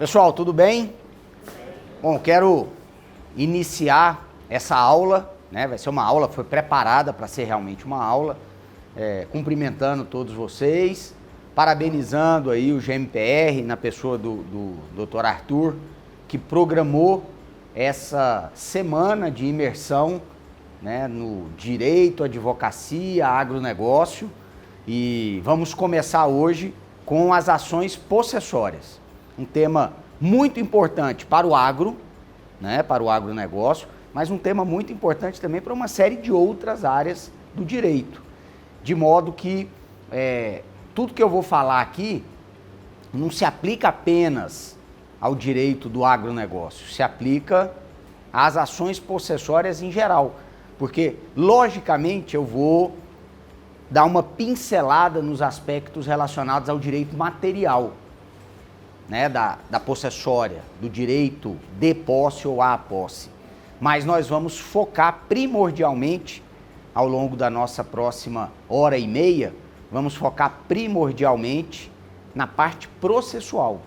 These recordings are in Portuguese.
Pessoal, tudo bem? Bom, quero iniciar essa aula, né? Vai ser uma aula que foi preparada para ser realmente uma aula, cumprimentando todos vocês, parabenizando aí o GMPR na pessoa do Dr. Arthur, que programou essa semana de imersão, né, no direito, advocacia, agronegócio, e vamos começar hoje com as ações possessórias. Um tema muito importante para o agro, né, para o agronegócio, mas um tema muito importante também para uma série de outras áreas do direito. De modo que tudo que eu vou falar aqui não se aplica apenas ao direito do agronegócio, se aplica às ações possessórias em geral. Porque, logicamente, eu vou dar uma pincelada nos aspectos relacionados ao direito material, né, da possessória, do direito de posse ou à posse. Mas nós vamos focar primordialmente, ao longo da nossa próxima hora e meia, vamos focar primordialmente na parte processual,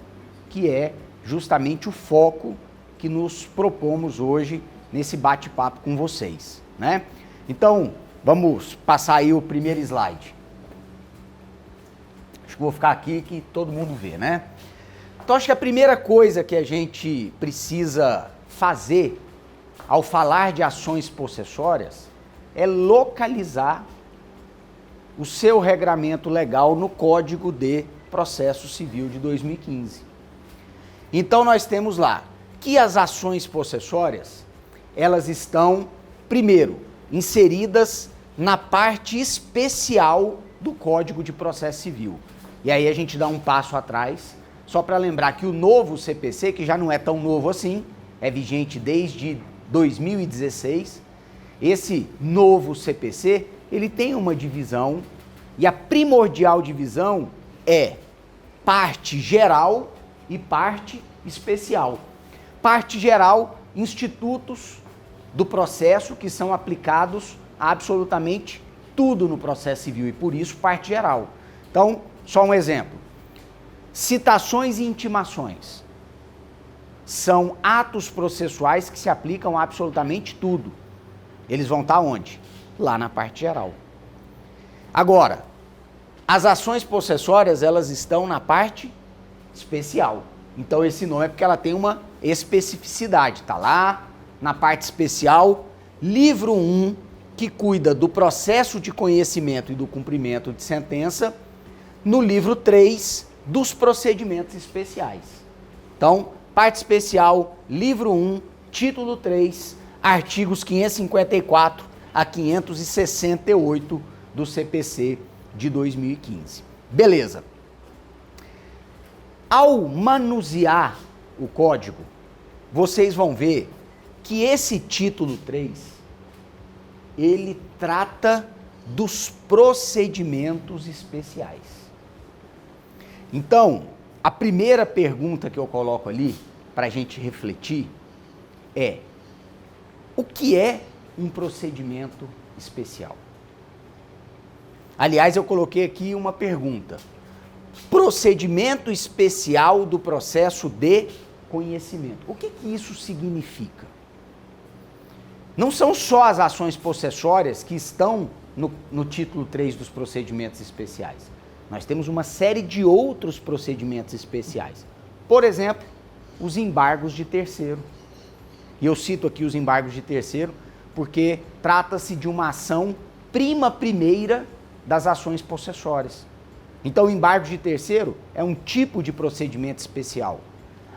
que é justamente o foco que nos propomos hoje nesse bate-papo com vocês, né? Então, vamos passar aí o primeiro slide. Acho que vou ficar aqui que todo mundo vê, né? Então, acho que a primeira coisa que a gente precisa fazer ao falar de ações possessórias é localizar o seu regramento legal no Código de Processo Civil de 2015. Então, nós temos lá que as ações possessórias, elas estão, primeiro, inseridas na parte especial do Código de Processo Civil. E aí a gente dá um passo atrás, só para lembrar que o novo CPC, que já não é tão novo assim, é vigente desde 2016, esse novo CPC, ele tem uma divisão, e a primordial divisão é parte geral e parte especial. Parte geral, institutos do processo que são aplicados a absolutamente tudo no processo civil, e por isso parte geral. Então, só um exemplo. Citações e intimações são atos processuais que se aplicam a absolutamente tudo. Eles vão estar onde? Lá na parte geral. Agora, as ações possessórias, elas estão na parte especial. Então, esse nome é porque ela tem uma especificidade. Está lá na parte especial, livro 1, que cuida do processo de conhecimento e do cumprimento de sentença, no livro 3, dos procedimentos especiais. Então, parte especial, livro 1, título 3, artigos 554 a 568 do CPC de 2015. Beleza. Ao manusear o código, vocês vão ver que esse título 3, ele trata dos procedimentos especiais. Então, a primeira pergunta que eu coloco ali, para a gente refletir, é: o que é um procedimento especial? Aliás, eu coloquei aqui uma pergunta. Procedimento especial do processo de conhecimento. O que isso significa? Não são só as ações possessórias que estão no título 3 dos procedimentos especiais. Nós temos uma série de outros procedimentos especiais. Por exemplo, os embargos de terceiro. E eu cito aqui os embargos de terceiro porque trata-se de uma ação prima primeira das ações possessórias. Então, o embargo de terceiro é um tipo de procedimento especial.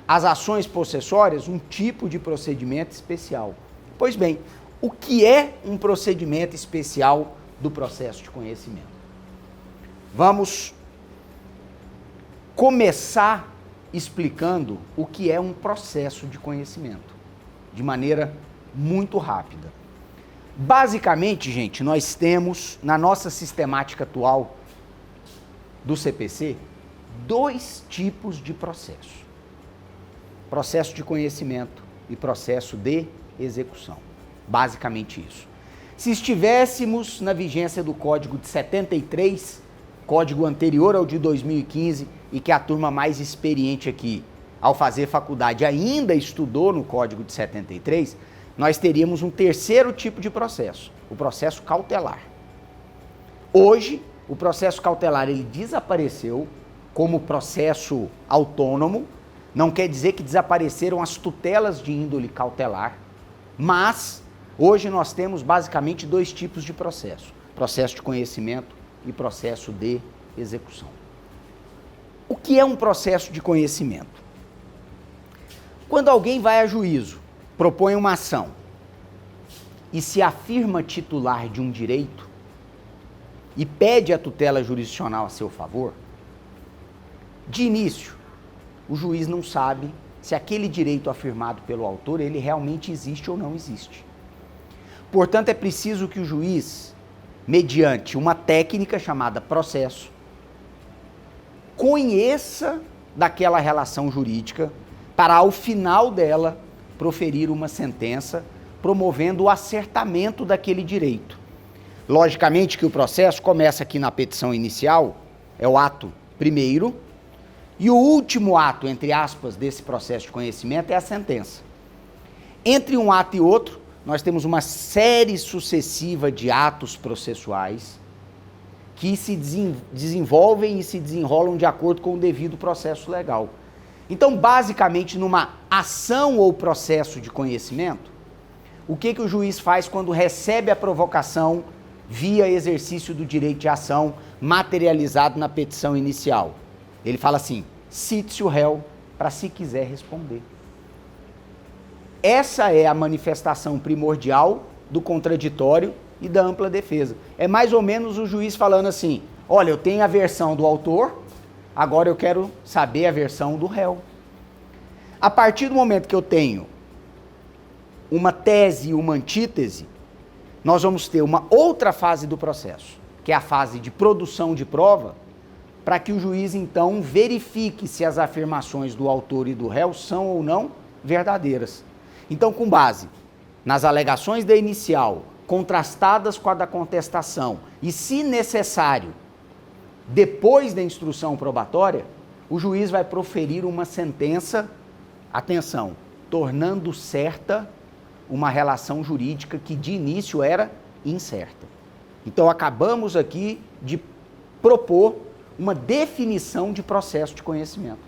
As ações possessórias, um tipo de procedimento especial. Pois bem, o que é um procedimento especial do processo de conhecimento? Vamos começar explicando o que é um processo de conhecimento, de maneira muito rápida. Basicamente, gente, nós temos, na nossa sistemática atual do CPC, dois tipos de processo. Processo de conhecimento e processo de execução. Basicamente isso. Se estivéssemos na vigência do Código de 73, código anterior ao de 2015, e que a turma mais experiente aqui ao fazer faculdade, ainda estudou no Código de 73, nós teríamos um terceiro tipo de processo, o processo cautelar. Hoje, o processo cautelar ele desapareceu como processo autônomo, não quer dizer que desapareceram as tutelas de índole cautelar, mas hoje nós temos basicamente dois tipos de processo, processo de conhecimento e processo de execução. O que é um processo de conhecimento? Quando alguém vai a juízo, propõe uma ação e se afirma titular de um direito e pede a tutela jurisdicional a seu favor, de início, o juiz não sabe se aquele direito afirmado pelo autor, ele realmente existe ou não existe. Portanto, é preciso que o juiz, mediante uma técnica chamada processo, conheça daquela relação jurídica para, ao final dela, proferir uma sentença promovendo o acertamento daquele direito. Logicamente que o processo começa aqui na petição inicial, é o ato primeiro, e o último ato, entre aspas, desse processo de conhecimento é a sentença. Entre um ato e outro, nós temos uma série sucessiva de atos processuais que se desenvolvem e se desenrolam de acordo com o devido processo legal. Então, basicamente, numa ação ou processo de conhecimento, o que o juiz faz quando recebe a provocação via exercício do direito de ação materializado na petição inicial? Ele fala assim, cite-se o réu para se quiser responder. Essa é a manifestação primordial do contraditório e da ampla defesa. É mais ou menos o juiz falando assim, olha, eu tenho a versão do autor, agora eu quero saber a versão do réu. A partir do momento que eu tenho uma tese e uma antítese, nós vamos ter uma outra fase do processo, que é a fase de produção de prova, para que o juiz, então, verifique se as afirmações do autor e do réu são ou não verdadeiras. Então, com base nas alegações da inicial, contrastadas com a da contestação, e, se necessário, depois da instrução probatória, o juiz vai proferir uma sentença, atenção, tornando certa uma relação jurídica que de início era incerta. Então acabamos aqui de propor uma definição de processo de conhecimento.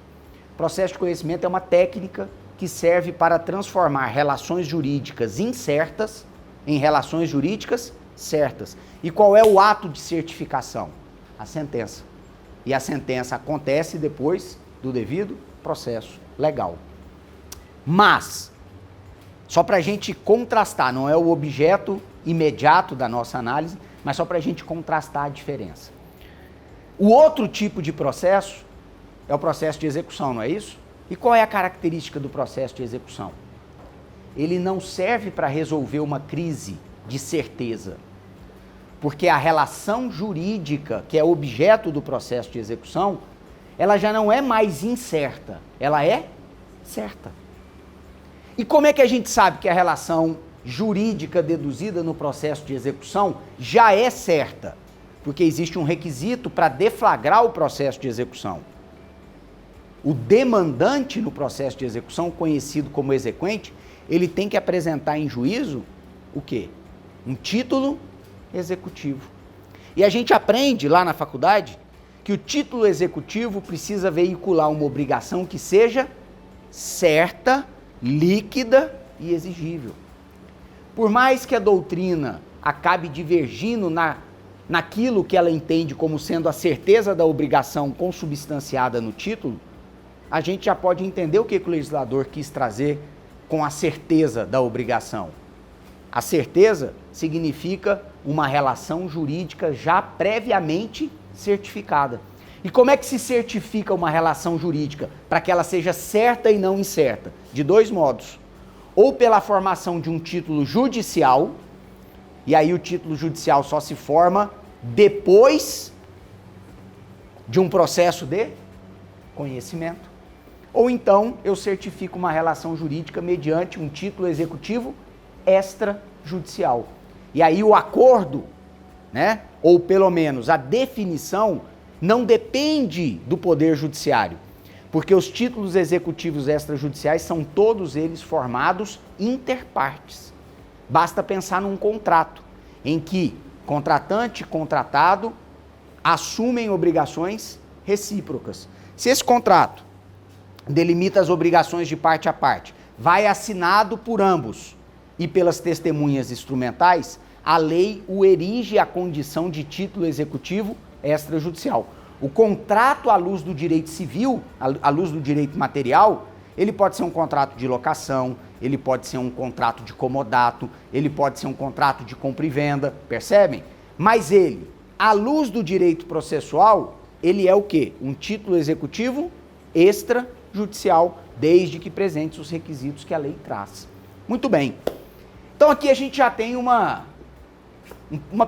Processo de conhecimento é uma técnica que serve para transformar relações jurídicas incertas em relações jurídicas certas. E qual é o ato de certificação? A sentença. E a sentença acontece depois do devido processo legal. Mas, só para a gente contrastar, não é o objeto imediato da nossa análise, mas só para a gente contrastar a diferença. O outro tipo de processo é o processo de execução, não é isso? E qual é a característica do processo de execução? Ele não serve para resolver uma crise de certeza, porque a relação jurídica, que é objeto do processo de execução, ela já não é mais incerta, ela é certa. E como é que a gente sabe que a relação jurídica deduzida no processo de execução já é certa? Porque existe um requisito para deflagrar o processo de execução. O demandante no processo de execução, conhecido como exequente, ele tem que apresentar em juízo o quê? Um título executivo. E a gente aprende lá na faculdade que o título executivo precisa veicular uma obrigação que seja certa, líquida e exigível. Por mais que a doutrina acabe divergindo naquilo que ela entende como sendo a certeza da obrigação consubstanciada no título, a gente já pode entender o que o legislador quis trazer com a certeza da obrigação. A certeza significa uma relação jurídica já previamente certificada. E como é que se certifica uma relação jurídica? Para que ela seja certa e não incerta? De dois modos. Ou pela formação de um título judicial, e aí o título judicial só se forma depois de um processo de conhecimento. Ou então eu certifico uma relação jurídica mediante um título executivo extrajudicial. E aí o acordo, né, ou pelo menos a definição, não depende do Poder Judiciário, Porque os títulos executivos extrajudiciais são todos eles formados inter partes. Basta pensar num contrato em que contratante e contratado assumem obrigações recíprocas. Se esse contrato delimita as obrigações de parte a parte, vai assinado por ambos e pelas testemunhas instrumentais, a lei o erige à condição de título executivo extrajudicial. O contrato à luz do direito civil, à luz do direito material, ele pode ser um contrato de locação, ele pode ser um contrato de comodato, ele pode ser um contrato de compra e venda, percebem? Mas ele, à luz do direito processual, ele é o quê? Um título executivo extrajudicial, desde que presentes os requisitos que a lei traz. Muito bem. Então aqui a gente já tem uma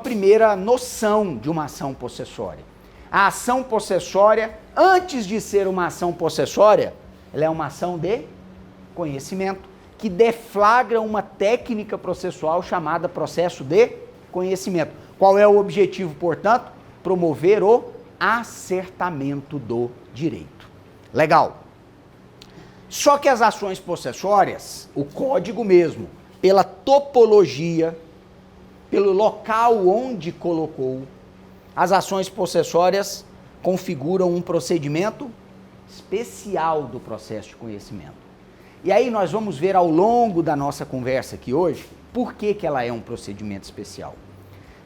primeira noção de uma ação possessória. A ação possessória, antes de ser uma ação possessória, ela é uma ação de conhecimento, que deflagra uma técnica processual chamada processo de conhecimento. Qual é o objetivo, portanto? Promover o acertamento do direito. Legal. Só que as ações possessórias, o código mesmo, pela topologia, pelo local onde colocou, as ações possessórias configuram um procedimento especial do processo de conhecimento. E aí nós vamos ver ao longo da nossa conversa aqui hoje, por que ela é um procedimento especial.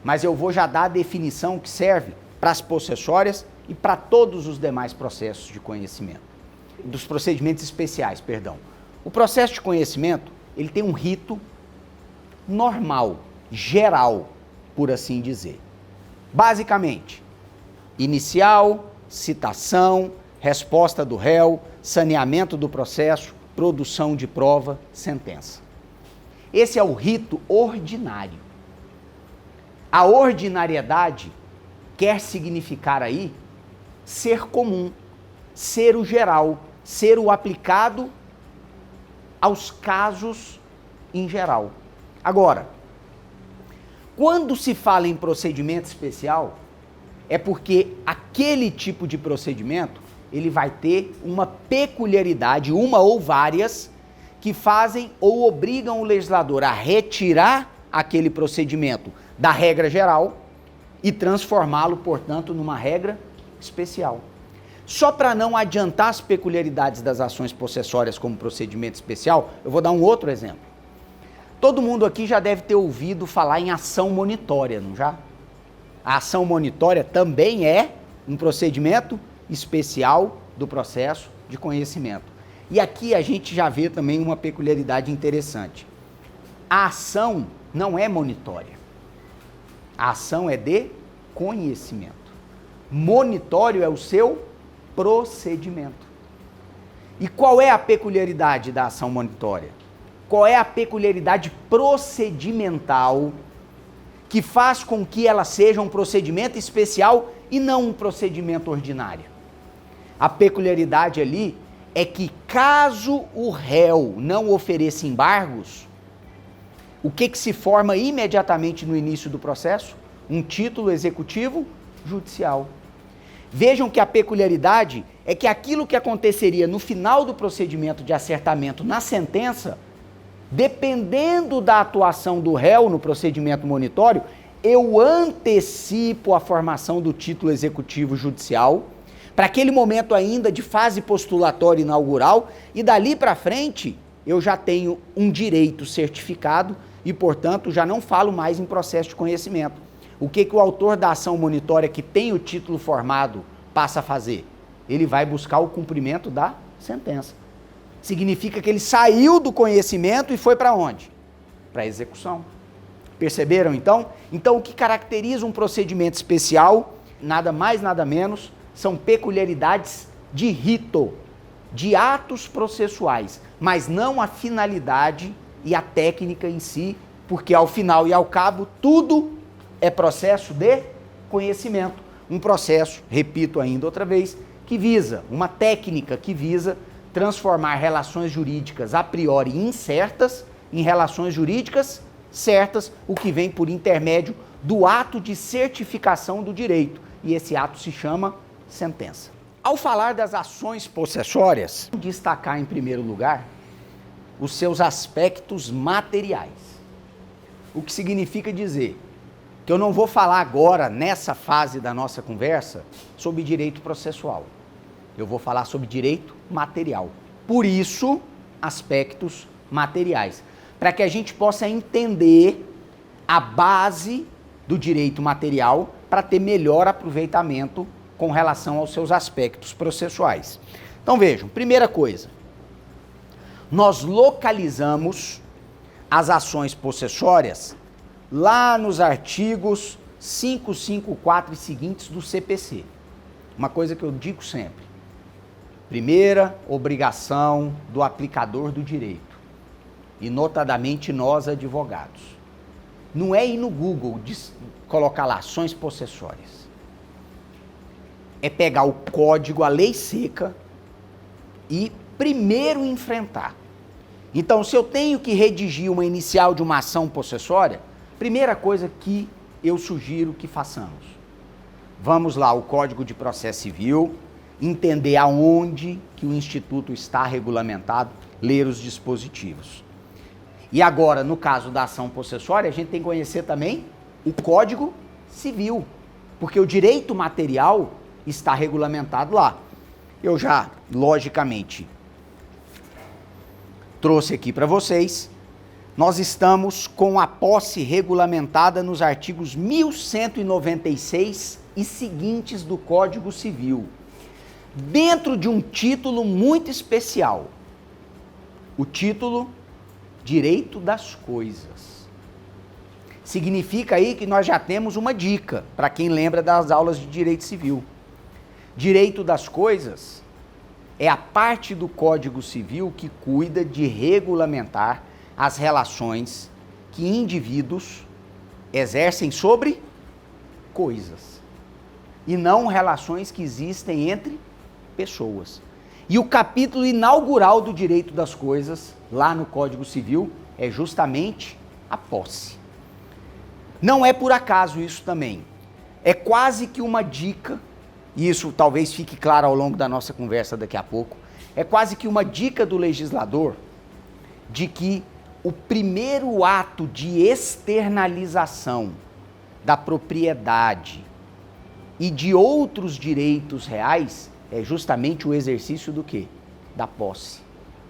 Mas eu vou já dar a definição que serve para as possessórias e para todos os demais processos de conhecimento. Dos procedimentos especiais, perdão. O processo de conhecimento, ele tem um rito normal, geral, por assim dizer. Basicamente, inicial, citação, resposta do réu, saneamento do processo, produção de prova, sentença. Esse é o rito ordinário. A ordinariedade quer significar aí ser comum, ser o geral, ser o aplicado aos casos em geral. Agora, quando se fala em procedimento especial, é porque aquele tipo de procedimento, ele vai ter uma peculiaridade, uma ou várias, que fazem ou obrigam o legislador a retirar aquele procedimento da regra geral e transformá-lo, portanto, numa regra especial. Só para não adiantar as peculiaridades das ações possessórias como procedimento especial, eu vou dar um outro exemplo. Todo mundo aqui já deve ter ouvido falar em ação monitória, não já? A ação monitória também é um procedimento especial do processo de conhecimento. E aqui a gente já vê também uma peculiaridade interessante. A ação não é monitória. A ação é de conhecimento. Monitório é o seu procedimento. E qual é a peculiaridade da ação monitória? Qual é a peculiaridade procedimental que faz com que ela seja um procedimento especial e não um procedimento ordinário? A peculiaridade ali é que caso o réu não ofereça embargos, o que se forma imediatamente no início do processo? Um título executivo judicial. Vejam que a peculiaridade é que aquilo que aconteceria no final do procedimento de acertamento na sentença, dependendo da atuação do réu no procedimento monitório, eu antecipo a formação do título executivo judicial para aquele momento ainda de fase postulatória inaugural, e dali para frente eu já tenho um direito certificado e, portanto, já não falo mais em processo de conhecimento. O que o autor da ação monitória que tem o título formado passa a fazer? Ele vai buscar o cumprimento da sentença. Significa que ele saiu do conhecimento e foi para onde? Para a execução. Perceberam então? Então o que caracteriza um procedimento especial, nada mais, nada menos, são peculiaridades de rito, de atos processuais, mas não a finalidade e a técnica em si, porque ao final e ao cabo tudo é processo de conhecimento. Um processo, repito ainda outra vez, que visa, uma técnica que visa transformar relações jurídicas a priori incertas em relações jurídicas certas, o que vem por intermédio do ato de certificação do direito. E esse ato se chama sentença. Ao falar das ações possessórias, destacar em primeiro lugar os seus aspectos materiais. O que significa dizer que eu não vou falar agora, nessa fase da nossa conversa, sobre direito processual. Eu vou falar sobre direito material. Por isso, aspectos materiais. Para que a gente possa entender a base do direito material para ter melhor aproveitamento com relação aos seus aspectos processuais. Então vejam, primeira coisa, nós localizamos as ações possessórias lá nos artigos 554 e seguintes do CPC. Uma coisa que eu digo sempre, primeira obrigação do aplicador do direito, e notadamente nós advogados, não é ir no Google colocar lá ações possessórias. É pegar o código, a lei seca e primeiro enfrentar. Então, se eu tenho que redigir uma inicial de uma ação possessória, primeira coisa que eu sugiro que façamos. Vamos lá, o Código de Processo Civil, entender aonde que o Instituto está regulamentado, ler os dispositivos. E agora, no caso da ação possessória, a gente tem que conhecer também o Código Civil, porque o direito material está regulamentado lá. Eu já, logicamente, trouxe aqui para vocês. Nós estamos com a posse regulamentada nos artigos 1196 e seguintes do Código Civil, dentro de um título muito especial, o título Direito das Coisas. Significa aí que nós já temos uma dica, para quem lembra das aulas de Direito Civil. Direito das Coisas é a parte do Código Civil que cuida de regulamentar as relações que indivíduos exercem sobre coisas, e não relações que existem entre pessoas. E o capítulo inaugural do Direito das Coisas, lá no Código Civil, é justamente a posse. Não é por acaso isso também. É quase que uma dica, e isso talvez fique claro ao longo da nossa conversa daqui a pouco, é quase que uma dica do legislador de que o primeiro ato de externalização da propriedade e de outros direitos reais é justamente o exercício do quê? Da posse.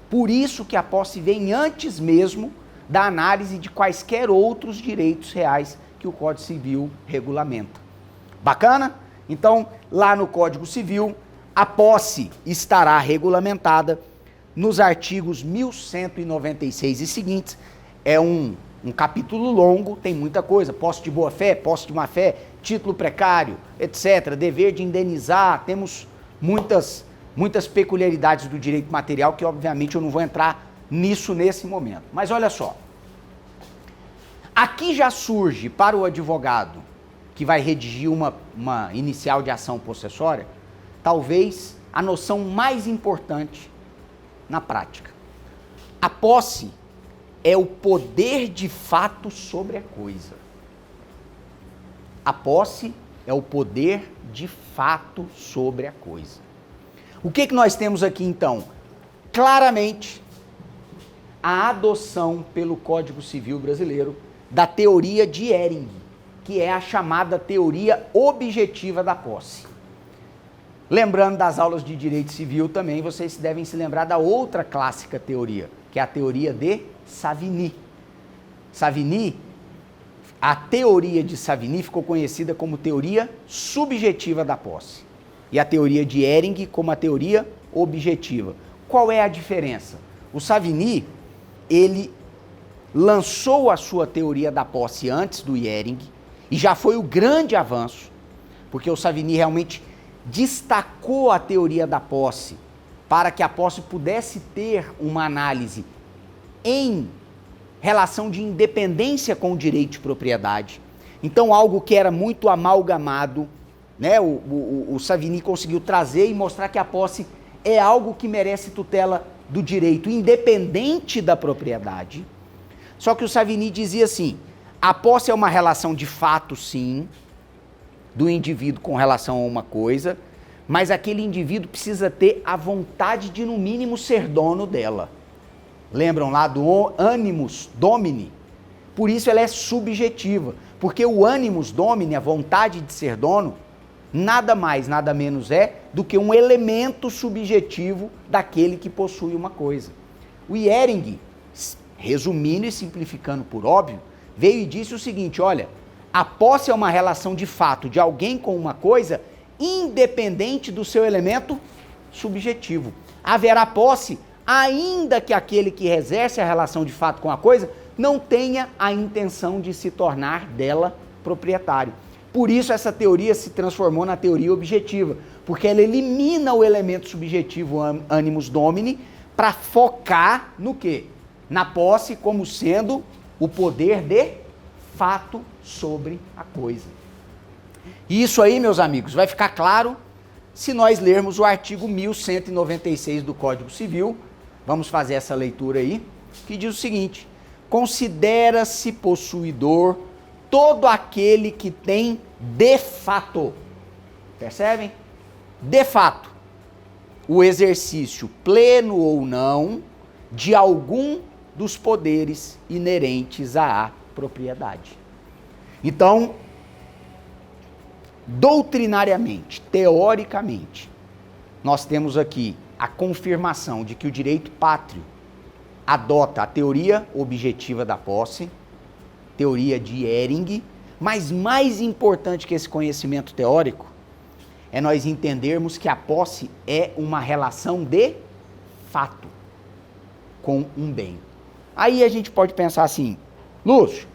Por isso que a posse vem antes mesmo da análise de quaisquer outros direitos reais que o Código Civil regulamenta. Bacana? Então, lá no Código Civil, a posse estará regulamentada nos artigos 1196 e seguintes. É um capítulo longo, tem muita coisa, posse de boa-fé, posse de má-fé, título precário, etc., dever de indenizar, temos muitas peculiaridades do direito material que, obviamente, eu não vou entrar nisso nesse momento. Mas olha só, aqui já surge para o advogado que vai redigir uma inicial de ação possessória, talvez a noção mais importante na prática. A posse é o poder de fato sobre a coisa. A posse é o poder de fato sobre a coisa. O que nós temos aqui então? Claramente, a adoção pelo Código Civil brasileiro da teoria de Ehring, que é a chamada teoria objetiva da posse. Lembrando das aulas de Direito Civil também, vocês devem se lembrar da outra clássica teoria, que é a teoria de Savigny. A teoria de Savigny ficou conhecida como teoria subjetiva da posse. E a teoria de Ehring como a teoria objetiva. Qual é a diferença? O Savigny, ele lançou a sua teoria da posse antes do Ehring, e já foi o grande avanço, porque o Savigny realmente destacou a teoria da posse para que a posse pudesse ter uma análise em relação de independência com o direito de propriedade. Então, algo que era muito amalgamado, né? O Savigny conseguiu trazer e mostrar que a posse é algo que merece tutela do direito independente da propriedade. Só que o Savigny dizia assim, a posse é uma relação de fato, sim, do indivíduo com relação a uma coisa, mas aquele indivíduo precisa ter a vontade de, no mínimo, ser dono dela. Lembram lá do animus domini? Por isso ela é subjetiva, porque o animus domini, a vontade de ser dono, nada mais, nada menos é do que um elemento subjetivo daquele que possui uma coisa. O Ehring, resumindo e simplificando por óbvio, veio e disse o seguinte: olha, a posse é uma relação de fato de alguém com uma coisa, independente do seu elemento subjetivo. Haverá posse, ainda que aquele que exerce a relação de fato com a coisa não tenha a intenção de se tornar dela proprietário. Por isso essa teoria se transformou na teoria objetiva, porque ela elimina o elemento subjetivo animus domini para focar no quê? Na posse como sendo o poder de fato sobre a coisa. E isso aí, meus amigos, vai ficar claro se nós lermos o artigo 1196 do Código Civil. Vamos fazer essa leitura aí, que diz o seguinte: considera-se possuidor todo aquele que tem de fato, percebem? De fato, o exercício pleno ou não de algum dos poderes inerentes à propriedade. Então, doutrinariamente, teoricamente, nós temos aqui a confirmação de que o direito pátrio adota a teoria objetiva da posse, teoria de Ehring, mas mais importante que esse conhecimento teórico é nós entendermos que a posse é uma relação de fato com um bem. Aí a gente pode pensar assim: Lúcio,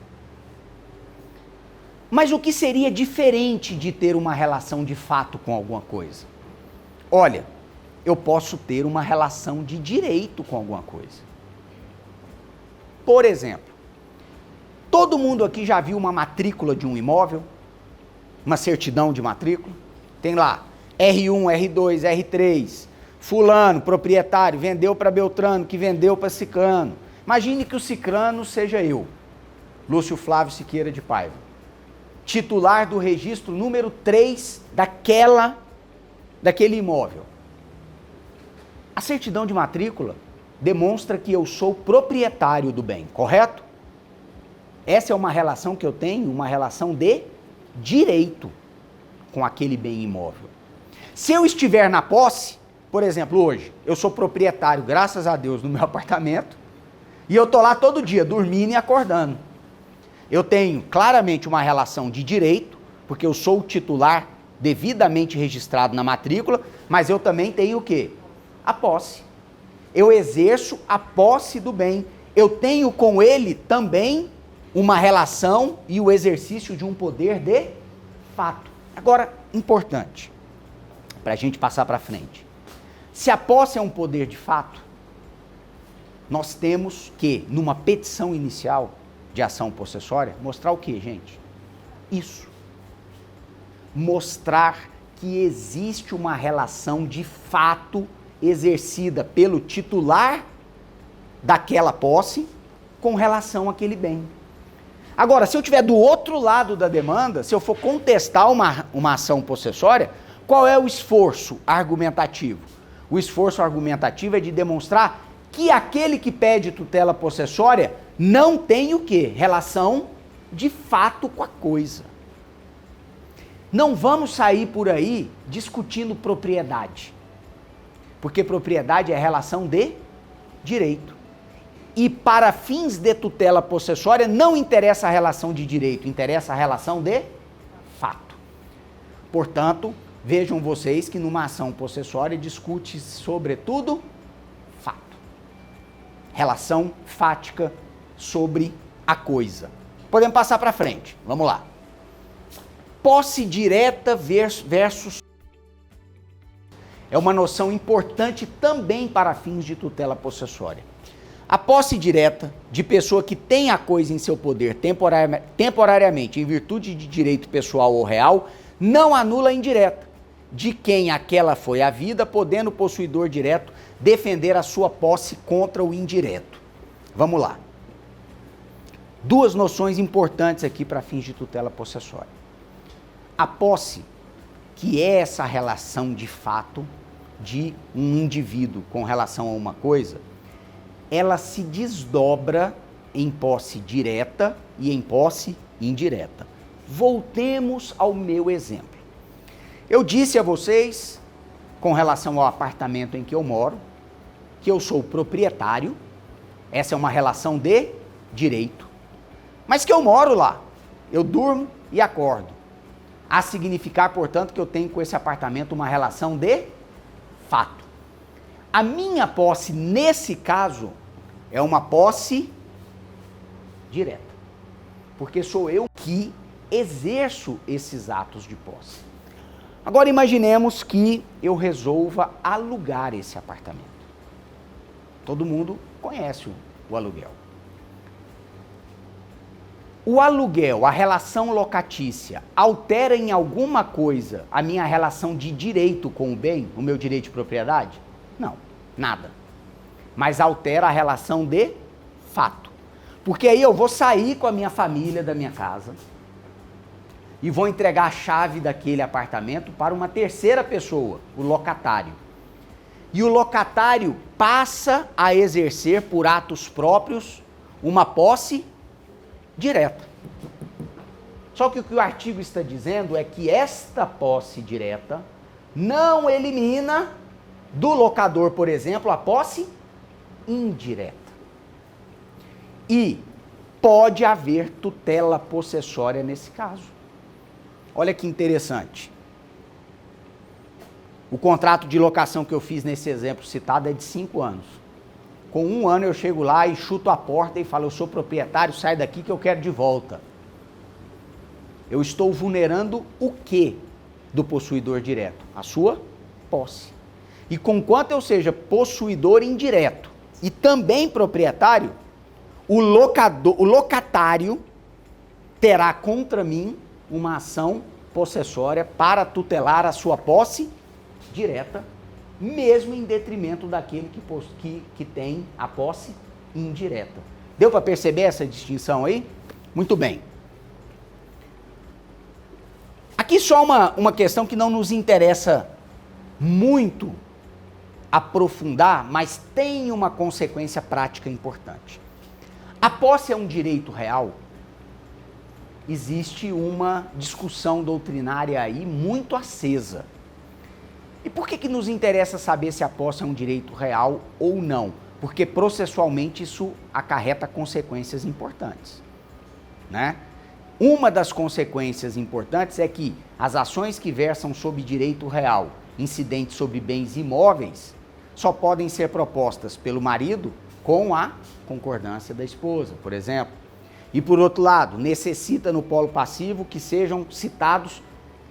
mas o que seria diferente de ter uma relação de fato com alguma coisa? Olha, eu posso ter uma relação de direito com alguma coisa. Por exemplo, todo mundo aqui já viu uma matrícula de um imóvel? Uma certidão de matrícula? Tem lá R1, R2, R3, fulano, proprietário, vendeu para Beltrano, que vendeu para Cicrano. Imagine que o Cicrano seja eu, Lúcio Flávio Siqueira de Paiva, titular do registro número 3 daquele imóvel. A certidão de matrícula demonstra que eu sou proprietário do bem, correto? Essa é uma relação que eu tenho, uma relação de direito com aquele bem imóvel. Se eu estiver na posse, por exemplo, hoje, eu sou proprietário, graças a Deus, no meu apartamento, e eu estou lá todo dia, dormindo e acordando. Eu tenho claramente uma relação de direito, porque eu sou o titular devidamente registrado na matrícula, mas eu também tenho o quê? A posse. Eu exerço a posse do bem. Eu tenho com ele também uma relação e o exercício de um poder de fato. Agora, importante, para a gente passar para frente. Se a posse é um poder de fato, nós temos que, numa petição inicial de ação possessória, mostrar o que, gente? Isso. Mostrar que existe uma relação de fato exercida pelo titular daquela posse com relação àquele bem. Agora, se eu estiver do outro lado da demanda, se eu for contestar uma ação possessória, qual é o esforço argumentativo? O esforço argumentativo é de demonstrar que aquele que pede tutela possessória não tem o quê? Relação de fato com a coisa. Não vamos sair por aí discutindo propriedade, porque propriedade é relação de direito. E para fins de tutela possessória não interessa a relação de direito, interessa a relação de fato. Portanto, vejam vocês que numa ação possessória discute sobretudo fato. Relação fática sobre a coisa. Podemos passar para frente. Vamos lá. Posse direta versus é uma noção importante também para fins de tutela possessória. A posse direta de pessoa que tem a coisa em seu poder temporariamente em virtude de direito pessoal ou real não anula a indireta, de quem aquela foi a vida, podendo o possuidor direto defender a sua posse contra o indireto. Vamos lá. Duas noções importantes aqui para fins de tutela possessória. A posse que é essa relação de fato de um indivíduo com relação a uma coisa, ela se desdobra em posse direta e em posse indireta. Voltemos ao meu exemplo. Eu disse a vocês, com relação ao apartamento em que eu moro, que eu sou proprietário, essa é uma relação de direito, mas que eu moro lá, eu durmo e acordo. A significar, portanto, que eu tenho com esse apartamento uma relação de fato. A minha posse, nesse caso, é uma posse direta, porque sou eu que exerço esses atos de posse. Agora imaginemos que eu resolva alugar esse apartamento. Todo mundo conhece o aluguel. O aluguel, a relação locatícia, altera em alguma coisa a minha relação de direito com o bem, o meu direito de propriedade? Não, nada. Mas altera a relação de fato. Porque aí eu vou sair com a minha família da minha casa e vou entregar a chave daquele apartamento para uma terceira pessoa, o locatário. E o locatário passa a exercer por atos próprios uma posse direta. Só que o que o artigo está dizendo é que esta posse direta não elimina do locador, por exemplo, a posse indireta. E pode haver tutela possessória nesse caso. Olha que interessante. O contrato de locação que eu fiz nesse exemplo citado é de 5 anos. Com 1 ano eu chego lá e chuto a porta e falo, eu sou proprietário, sai daqui que eu quero de volta. Eu estou vulnerando o quê do possuidor direto? A sua posse. E conquanto eu seja possuidor indireto e também proprietário, o locatário terá contra mim uma ação possessória para tutelar a sua posse direta, mesmo em detrimento daquele que tem a posse indireta. Deu para perceber essa distinção aí? Muito bem. Aqui só uma questão que não nos interessa muito aprofundar, mas tem uma consequência prática importante. A posse é um direito real? Existe uma discussão doutrinária aí muito acesa. E por que nos interessa saber se a posse é um direito real ou não? Porque processualmente isso acarreta consequências importantes, né? Uma das consequências importantes é que as ações que versam sobre direito real, incidentes sobre bens imóveis, só podem ser propostas pelo marido com a concordância da esposa, por exemplo. E por outro lado, necessita no polo passivo que sejam citados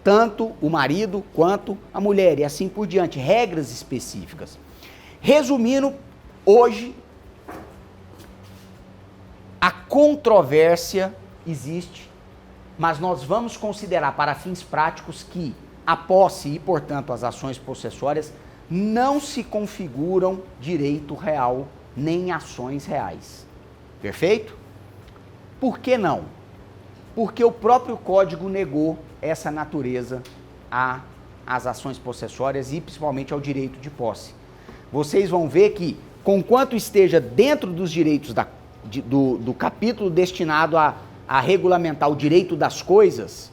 tanto o marido quanto a mulher, e assim por diante, regras específicas. Resumindo, hoje, a controvérsia existe, mas nós vamos considerar para fins práticos que a posse e, portanto, as ações possessórias não se configuram direito real nem ações reais. Perfeito? Por que não? Porque o próprio Código negou essa natureza às ações possessórias e principalmente ao direito de posse. Vocês vão ver que, conquanto esteja dentro dos direitos do capítulo destinado a regulamentar o direito das coisas,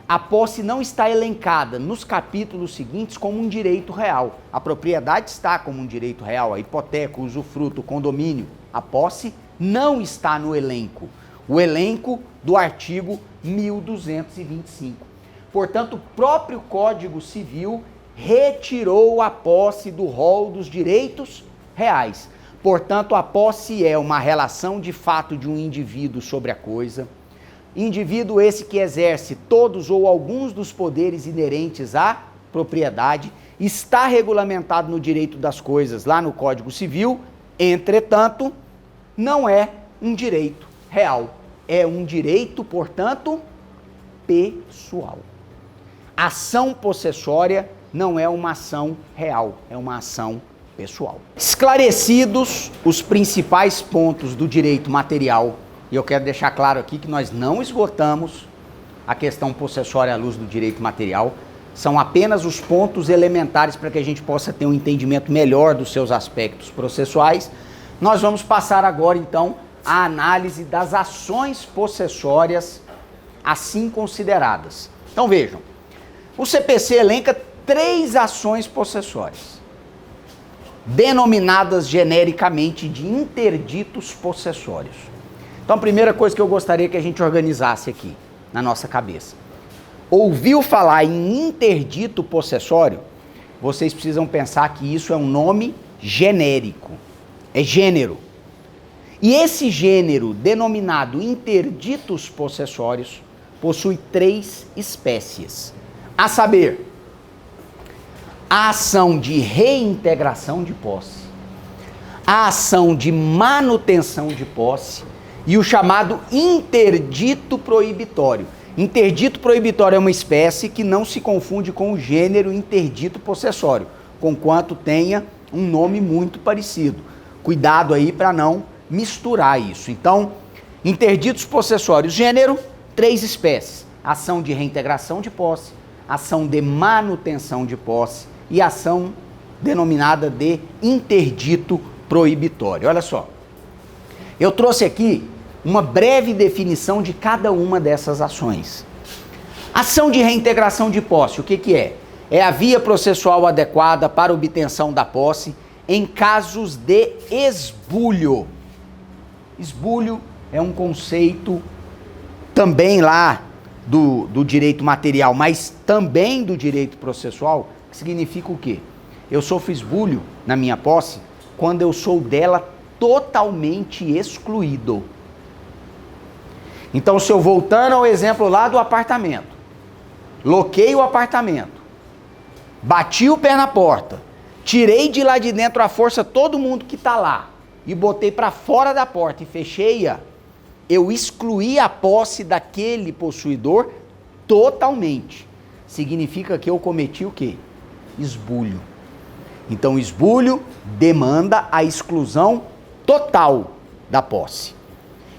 a posse não está elencada nos capítulos seguintes como um direito real. A propriedade está como um direito real, a hipoteca, o usufruto, o condomínio. A posse não está no elenco. O elenco do artigo 1225. Portanto, o próprio Código Civil retirou a posse do rol dos direitos reais. Portanto, a posse é uma relação de fato de um indivíduo sobre a coisa. Indivíduo esse que exerce todos ou alguns dos poderes inerentes à propriedade, está regulamentado no direito das coisas lá no Código Civil, entretanto, não é um direito real. É um direito, portanto, pessoal. Ação possessória não é uma ação real, é uma ação pessoal. Esclarecidos os principais pontos do direito material, e eu quero deixar claro aqui que nós não esgotamos a questão possessória à luz do direito material, São apenas os pontos elementares para que a gente possa ter um entendimento melhor dos seus aspectos processuais. Nós vamos passar agora, então, à análise das ações possessórias assim consideradas. Então vejam, o CPC elenca 3 ações possessórias, denominadas genericamente de interditos possessórios. Então a primeira coisa que eu gostaria que a gente organizasse aqui na nossa cabeça. Ouviu falar em interdito possessório? Vocês precisam pensar que isso é um nome genérico, é gênero. E esse gênero, denominado interditos possessórios, possui 3 espécies, a saber, a ação de reintegração de posse, a ação de manutenção de posse e o chamado interdito proibitório. Interdito proibitório é uma espécie que não se confunde com o gênero interdito possessório, conquanto tenha um nome muito parecido. Cuidado aí para não misturar isso. Então, interditos possessórios, gênero, 3 espécies. Ação de reintegração de posse, ação de manutenção de posse e ação denominada de interdito proibitório. Olha só, eu trouxe aqui uma breve definição de cada uma dessas ações. Ação de reintegração de posse, o que é? É a via processual adequada para obtenção da posse em casos de esbulho. Esbulho é um conceito também lá do direito material, mas também do direito processual, que significa o quê? Eu sofro esbulho na minha posse quando eu sou dela totalmente excluído. Então, se eu voltando ao exemplo lá do apartamento, loquei o apartamento, bati o pé na porta, tirei de lá de dentro à força todo mundo que está lá e botei para fora da porta e fechei-a, eu excluí a posse daquele possuidor totalmente. Significa que eu cometi o quê? Esbulho. Então, esbulho demanda a exclusão total da posse.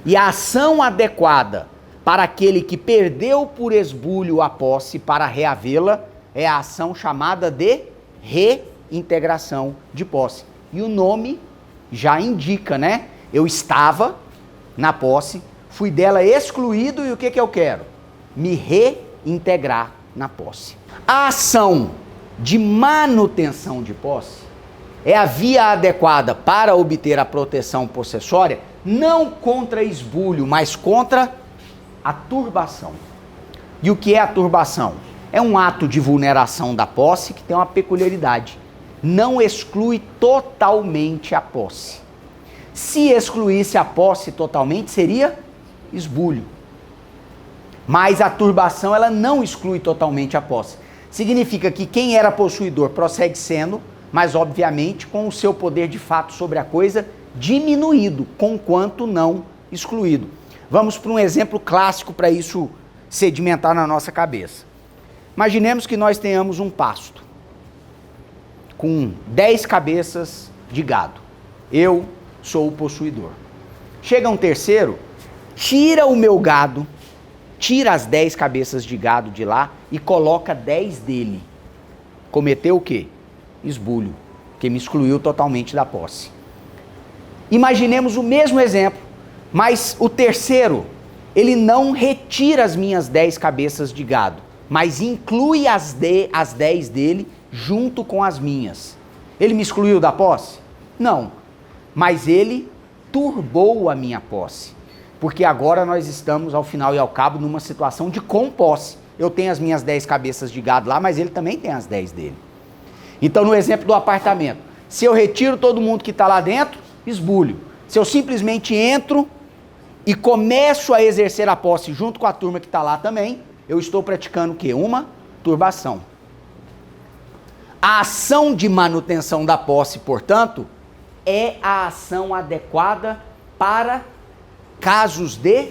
E a ação adequada para aquele que perdeu por esbulho a posse para reavê-la é a ação chamada de reintegração de posse. E o nome já indica, né? Eu estava na posse, fui dela excluído e o que eu quero? Me reintegrar na posse. A ação de manutenção de posse é a via adequada para obter a proteção possessória, não contra esbulho, mas contra a turbação. E o que é a turbação? É um ato de vulneração da posse que tem uma peculiaridade. Não exclui totalmente a posse. Se excluísse a posse totalmente, seria esbulho. Mas a turbação, ela não exclui totalmente a posse. Significa que quem era possuidor prossegue sendo, mas obviamente com o seu poder de fato sobre a coisa diminuído, conquanto não excluído. Vamos para um exemplo clássico para isso sedimentar na nossa cabeça. Imaginemos que nós tenhamos um pasto com 10 cabeças de gado. Eu sou o possuidor. Chega um terceiro, tira o meu gado, tira as 10 cabeças de gado de lá e coloca 10 dele. Cometeu o quê? Esbulho, que me excluiu totalmente da posse. Imaginemos o mesmo exemplo, mas o terceiro, ele não retira as minhas 10 cabeças de gado, mas inclui as 10 dele junto com as minhas. Ele me excluiu da posse? Não, mas ele turbou a minha posse, porque agora nós estamos, ao final e ao cabo, numa situação de composse. Eu tenho as minhas 10 cabeças de gado lá, mas ele também tem as 10 dele. Então, no exemplo do apartamento, se eu retiro todo mundo que está lá dentro, esbulho. Se eu simplesmente entro e começo a exercer a posse junto com a turma que está lá também, eu estou praticando o quê? Uma turbação. A ação de manutenção da posse, portanto, é a ação adequada para casos de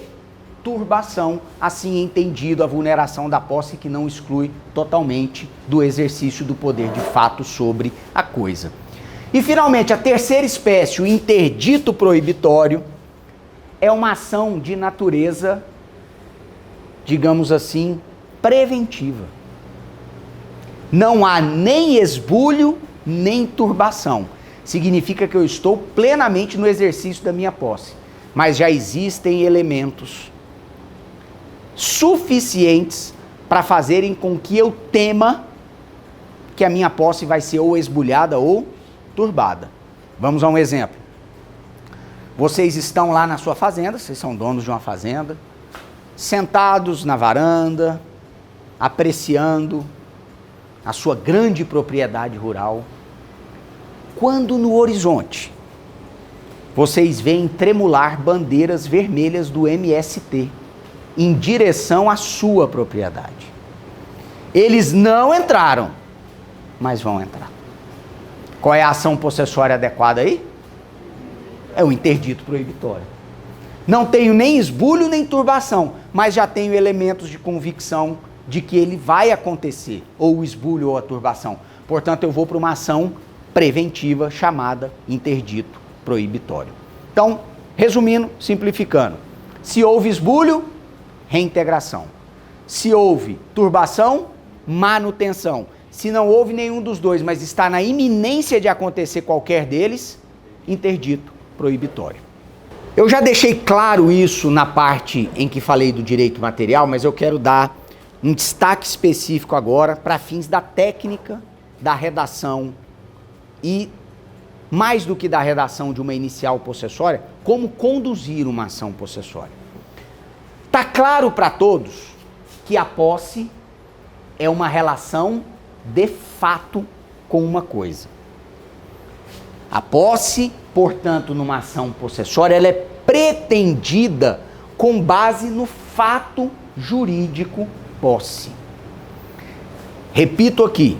turbação, assim entendido a vulneração da posse que não exclui totalmente do exercício do poder de fato sobre a coisa. E finalmente, a terceira espécie, o interdito proibitório, é uma ação de natureza, digamos assim, preventiva. Não há nem esbulho, nem turbação. Significa que eu estou plenamente no exercício da minha posse. Mas já existem elementos suficientes para fazerem com que eu tema que a minha posse vai ser ou esbulhada ou turbada. Vamos a um exemplo. Vocês estão lá na sua fazenda, vocês são donos de uma fazenda, sentados na varanda, apreciando a sua grande propriedade rural, quando no horizonte vocês veem tremular bandeiras vermelhas do MST em direção à sua propriedade. Eles não entraram, mas vão entrar. Qual é a ação possessória adequada aí? É o interdito proibitório. Não tenho nem esbulho nem turbação, mas já tenho elementos de convicção de que ele vai acontecer, ou o esbulho ou a turbação. Portanto, eu vou para uma ação preventiva chamada interdito proibitório. Então, resumindo, simplificando, se houve esbulho, reintegração. Se houve turbação, manutenção. Se não houve nenhum dos dois, mas está na iminência de acontecer qualquer deles, interdito proibitório. Eu já deixei claro isso na parte em que falei do direito material, mas eu quero dar um destaque específico agora para fins da técnica da redação e, mais do que da redação de uma inicial possessória, como conduzir uma ação possessória. Está claro para todos que a posse é uma relação de fato com uma coisa. A posse, portanto, numa ação possessória, ela é pretendida com base no fato jurídico posse. Repito aqui,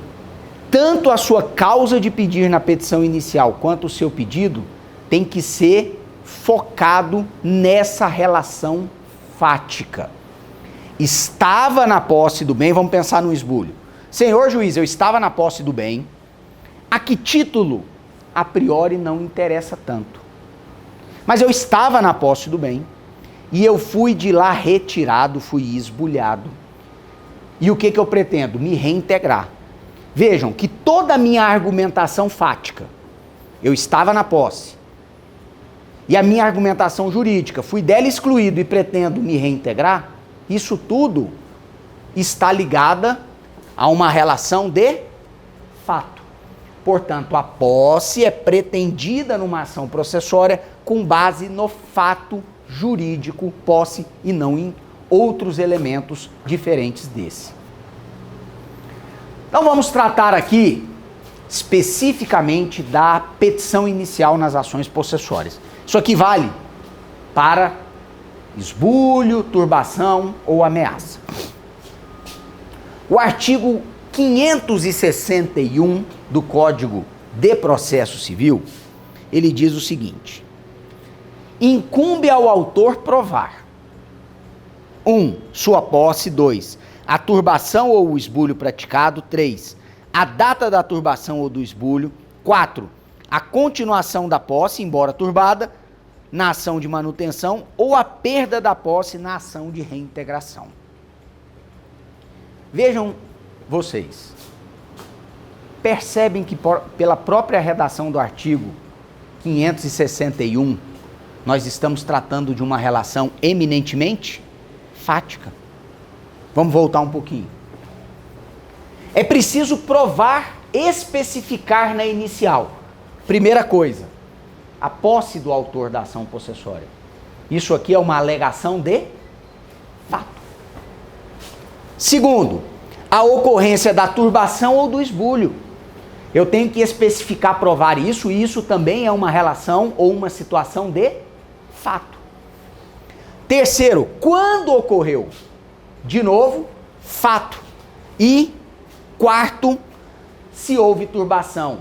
tanto a sua causa de pedir na petição inicial quanto o seu pedido tem que ser focado nessa relação fática. Estava na posse do bem, vamos pensar no esbulho. Senhor juiz, eu estava na posse do bem. A que título? A priori não interessa tanto. Mas eu estava na posse do bem e eu fui de lá retirado, fui esbulhado. E o que eu pretendo? Me reintegrar. Vejam que toda a minha argumentação fática, eu estava na posse, e a minha argumentação jurídica, fui dela excluído e pretendo me reintegrar, isso tudo está ligada a uma relação de fato. Portanto, a posse é pretendida numa ação processória com base no fato jurídico posse e não em outros elementos diferentes desse. Então vamos tratar aqui especificamente da petição inicial nas ações possessórias. Isso aqui vale para esbulho, turbação ou ameaça. O artigo 561 do Código de Processo Civil, ele diz o seguinte: incumbe ao autor provar 1. Sua posse. 2. A turbação ou o esbulho praticado. 3. A data da turbação ou do esbulho. 4. A continuação da posse, embora turbada, na ação de manutenção ou a perda da posse na ação de reintegração. Vejam vocês, percebem que pela própria redação do artigo 561, nós estamos tratando de uma relação eminentemente fática. Vamos voltar um pouquinho. É preciso provar, especificar na inicial. Primeira coisa, a posse do autor da ação possessória. Isso aqui é uma alegação de fato. Segundo, a ocorrência da turbação ou do esbulho. Eu tenho que especificar, provar isso, e isso também é uma relação ou uma situação de fato. Terceiro, quando ocorreu? De novo, fato. E quarto, se houve turbação,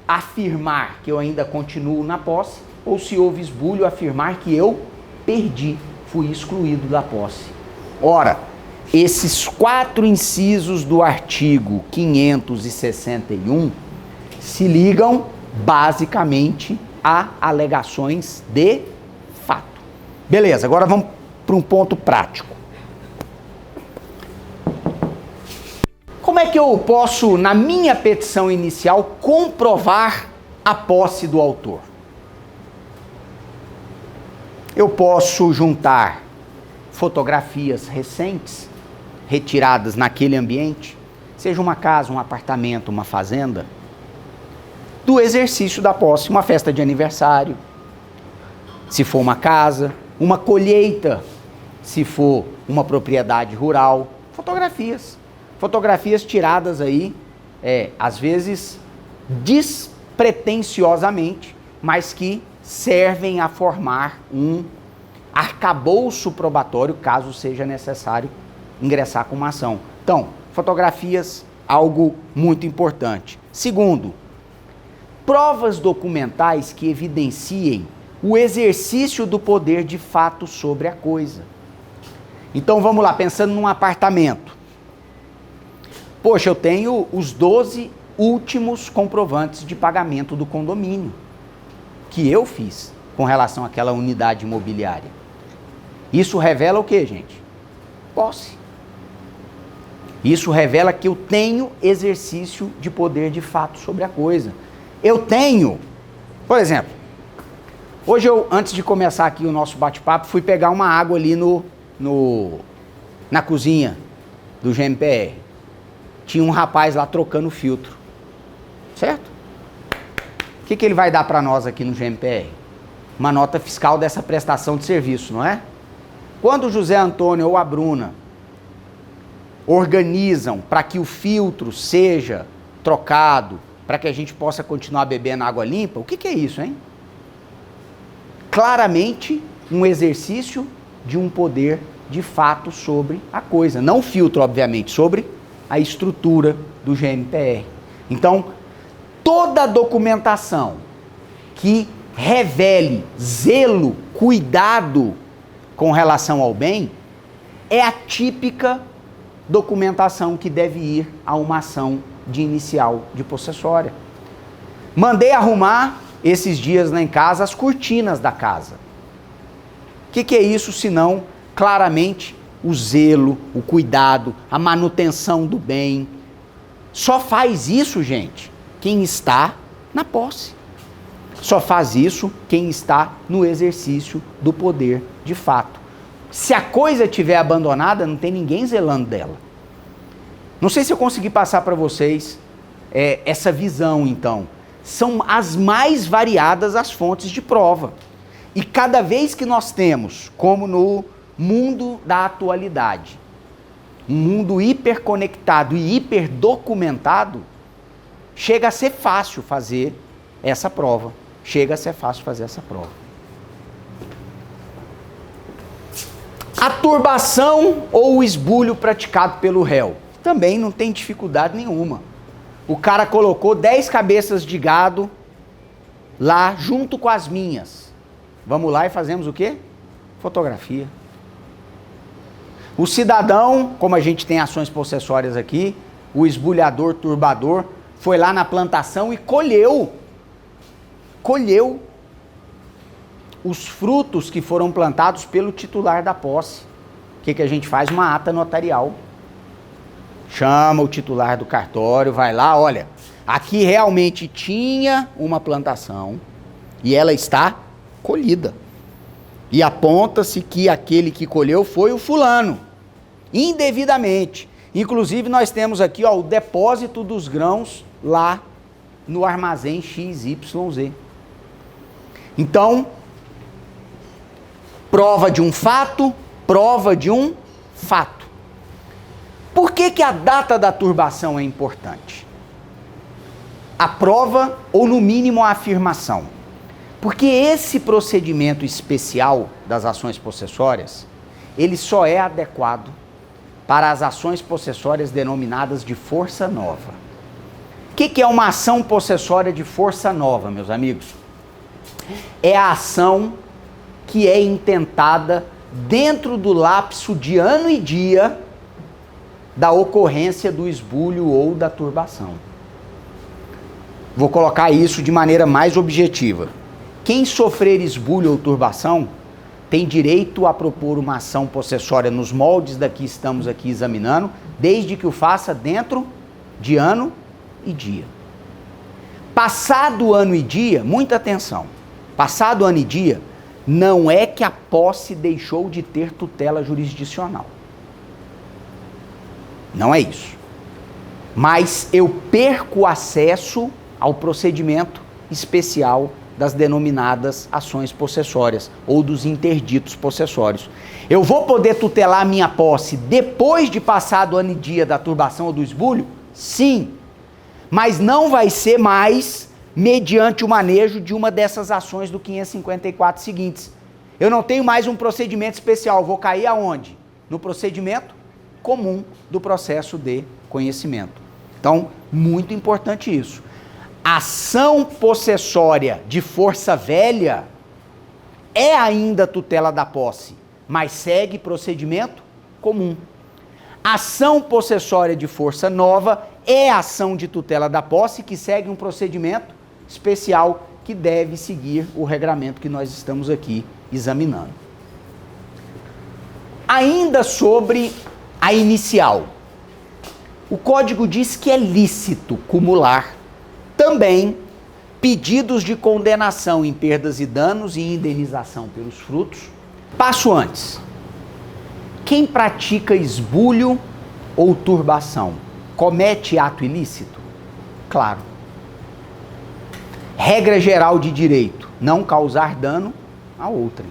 afirmar que eu ainda continuo na posse, ou se houve esbulho, afirmar que eu perdi, fui excluído da posse. Ora, esses 4 incisos do artigo 561 se ligam basicamente a alegações de fato. Beleza, agora vamos para um ponto prático. Como é que eu posso, na minha petição inicial, comprovar a posse do autor? Eu posso juntar fotografias recentes, retiradas naquele ambiente, seja uma casa, um apartamento, uma fazenda, do exercício da posse, uma festa de aniversário, se for uma casa, uma colheita, se for uma propriedade rural, fotografias. Fotografias tiradas aí, às vezes, despretensiosamente, mas que servem a formar um arcabouço probatório, caso seja necessário ingressar com uma ação. Então, fotografias, algo muito importante. Segundo, provas documentais que evidenciem o exercício do poder de fato sobre a coisa. Então, vamos lá, pensando num apartamento. Poxa, eu tenho os 12 últimos comprovantes de pagamento do condomínio que eu fiz com relação àquela unidade imobiliária. Isso revela o quê, gente? Posse. Isso revela que eu tenho exercício de poder de fato sobre a coisa. Eu tenho, por exemplo, hoje eu, antes de começar aqui o nosso bate-papo, fui pegar uma água ali na cozinha do GMPR. Tinha um rapaz lá trocando filtro. Certo? O que ele vai dar para nós aqui no GMPR? Uma nota fiscal dessa prestação de serviço, não é? Quando o José Antônio ou a Bruna organizam para que o filtro seja trocado, para que a gente possa continuar bebendo água limpa, o que é isso, hein? Claramente um exercício de um poder de fato sobre a coisa. Não o filtro, obviamente, sobre a estrutura do GMPR. Então, toda documentação que revele zelo, cuidado com relação ao bem, é a típica documentação que deve ir a uma ação de inicial de possessória. Mandei arrumar esses dias lá em casa as cortinas da casa. O que é isso senão claramente o zelo, o cuidado, a manutenção do bem? Só faz isso, gente, quem está na posse. Só faz isso quem está no exercício do poder de fato. Se a coisa estiver abandonada, não tem ninguém zelando dela. Não sei se eu consegui passar para vocês essa visão, então. São as mais variadas as fontes de prova. E cada vez que nós temos, como no mundo da atualidade, um mundo hiperconectado e hiperdocumentado, chega a ser fácil fazer essa prova. Chega a ser fácil fazer essa prova. A turbação ou o esbulho praticado pelo réu também não tem dificuldade nenhuma. O cara colocou 10 cabeças de gado lá junto com as minhas. Vamos lá e fazemos o quê? Fotografia. O cidadão, como a gente tem ações possessórias aqui, o esbulhador, turbador, foi lá na plantação e colheu os frutos que foram plantados pelo titular da posse. O que a gente faz? Uma ata notarial. Chama o titular do cartório, vai lá, olha, aqui realmente tinha uma plantação e ela está colhida. E aponta-se que aquele que colheu foi o fulano, indevidamente. Inclusive nós temos aqui o depósito dos grãos lá no armazém XYZ. Então, prova de um fato, prova de um fato. Por que a data da turbação é importante? A prova, ou no mínimo a afirmação. Porque esse procedimento especial das ações possessórias, ele só é adequado para as ações possessórias denominadas de força nova. O que é uma ação possessória de força nova, meus amigos? É a ação que é intentada dentro do lapso de ano e dia da ocorrência do esbulho ou da turbação. Vou colocar isso de maneira mais objetiva. Quem sofrer esbulho ou turbação tem direito a propor uma ação possessória nos moldes da que estamos aqui examinando, desde que o faça dentro de ano e dia. Passado ano e dia, muita atenção, passado ano e dia, não é que a posse deixou de ter tutela jurisdicional. Não é isso. Mas eu perco acesso ao procedimento especial das denominadas ações possessórias ou dos interditos possessórios. Eu vou poder tutelar a minha posse depois de passado o ano e dia da turbação ou do esbulho? Sim, mas não vai ser mais mediante o manejo de uma dessas ações do 554 seguintes. Eu não tenho mais um procedimento especial, vou cair aonde? No procedimento comum do processo de conhecimento. Então, muito importante isso. Ação possessória de força velha é ainda tutela da posse, mas segue procedimento comum. Ação possessória de força nova é ação de tutela da posse que segue um procedimento especial que deve seguir o regramento que nós estamos aqui examinando. Ainda sobre a inicial. O código diz que é lícito cumular também pedidos de condenação em perdas e danos e indenização pelos frutos. Passo antes. Quem pratica esbulho ou turbação comete ato ilícito? Claro. Regra geral de direito: não causar dano a outrem.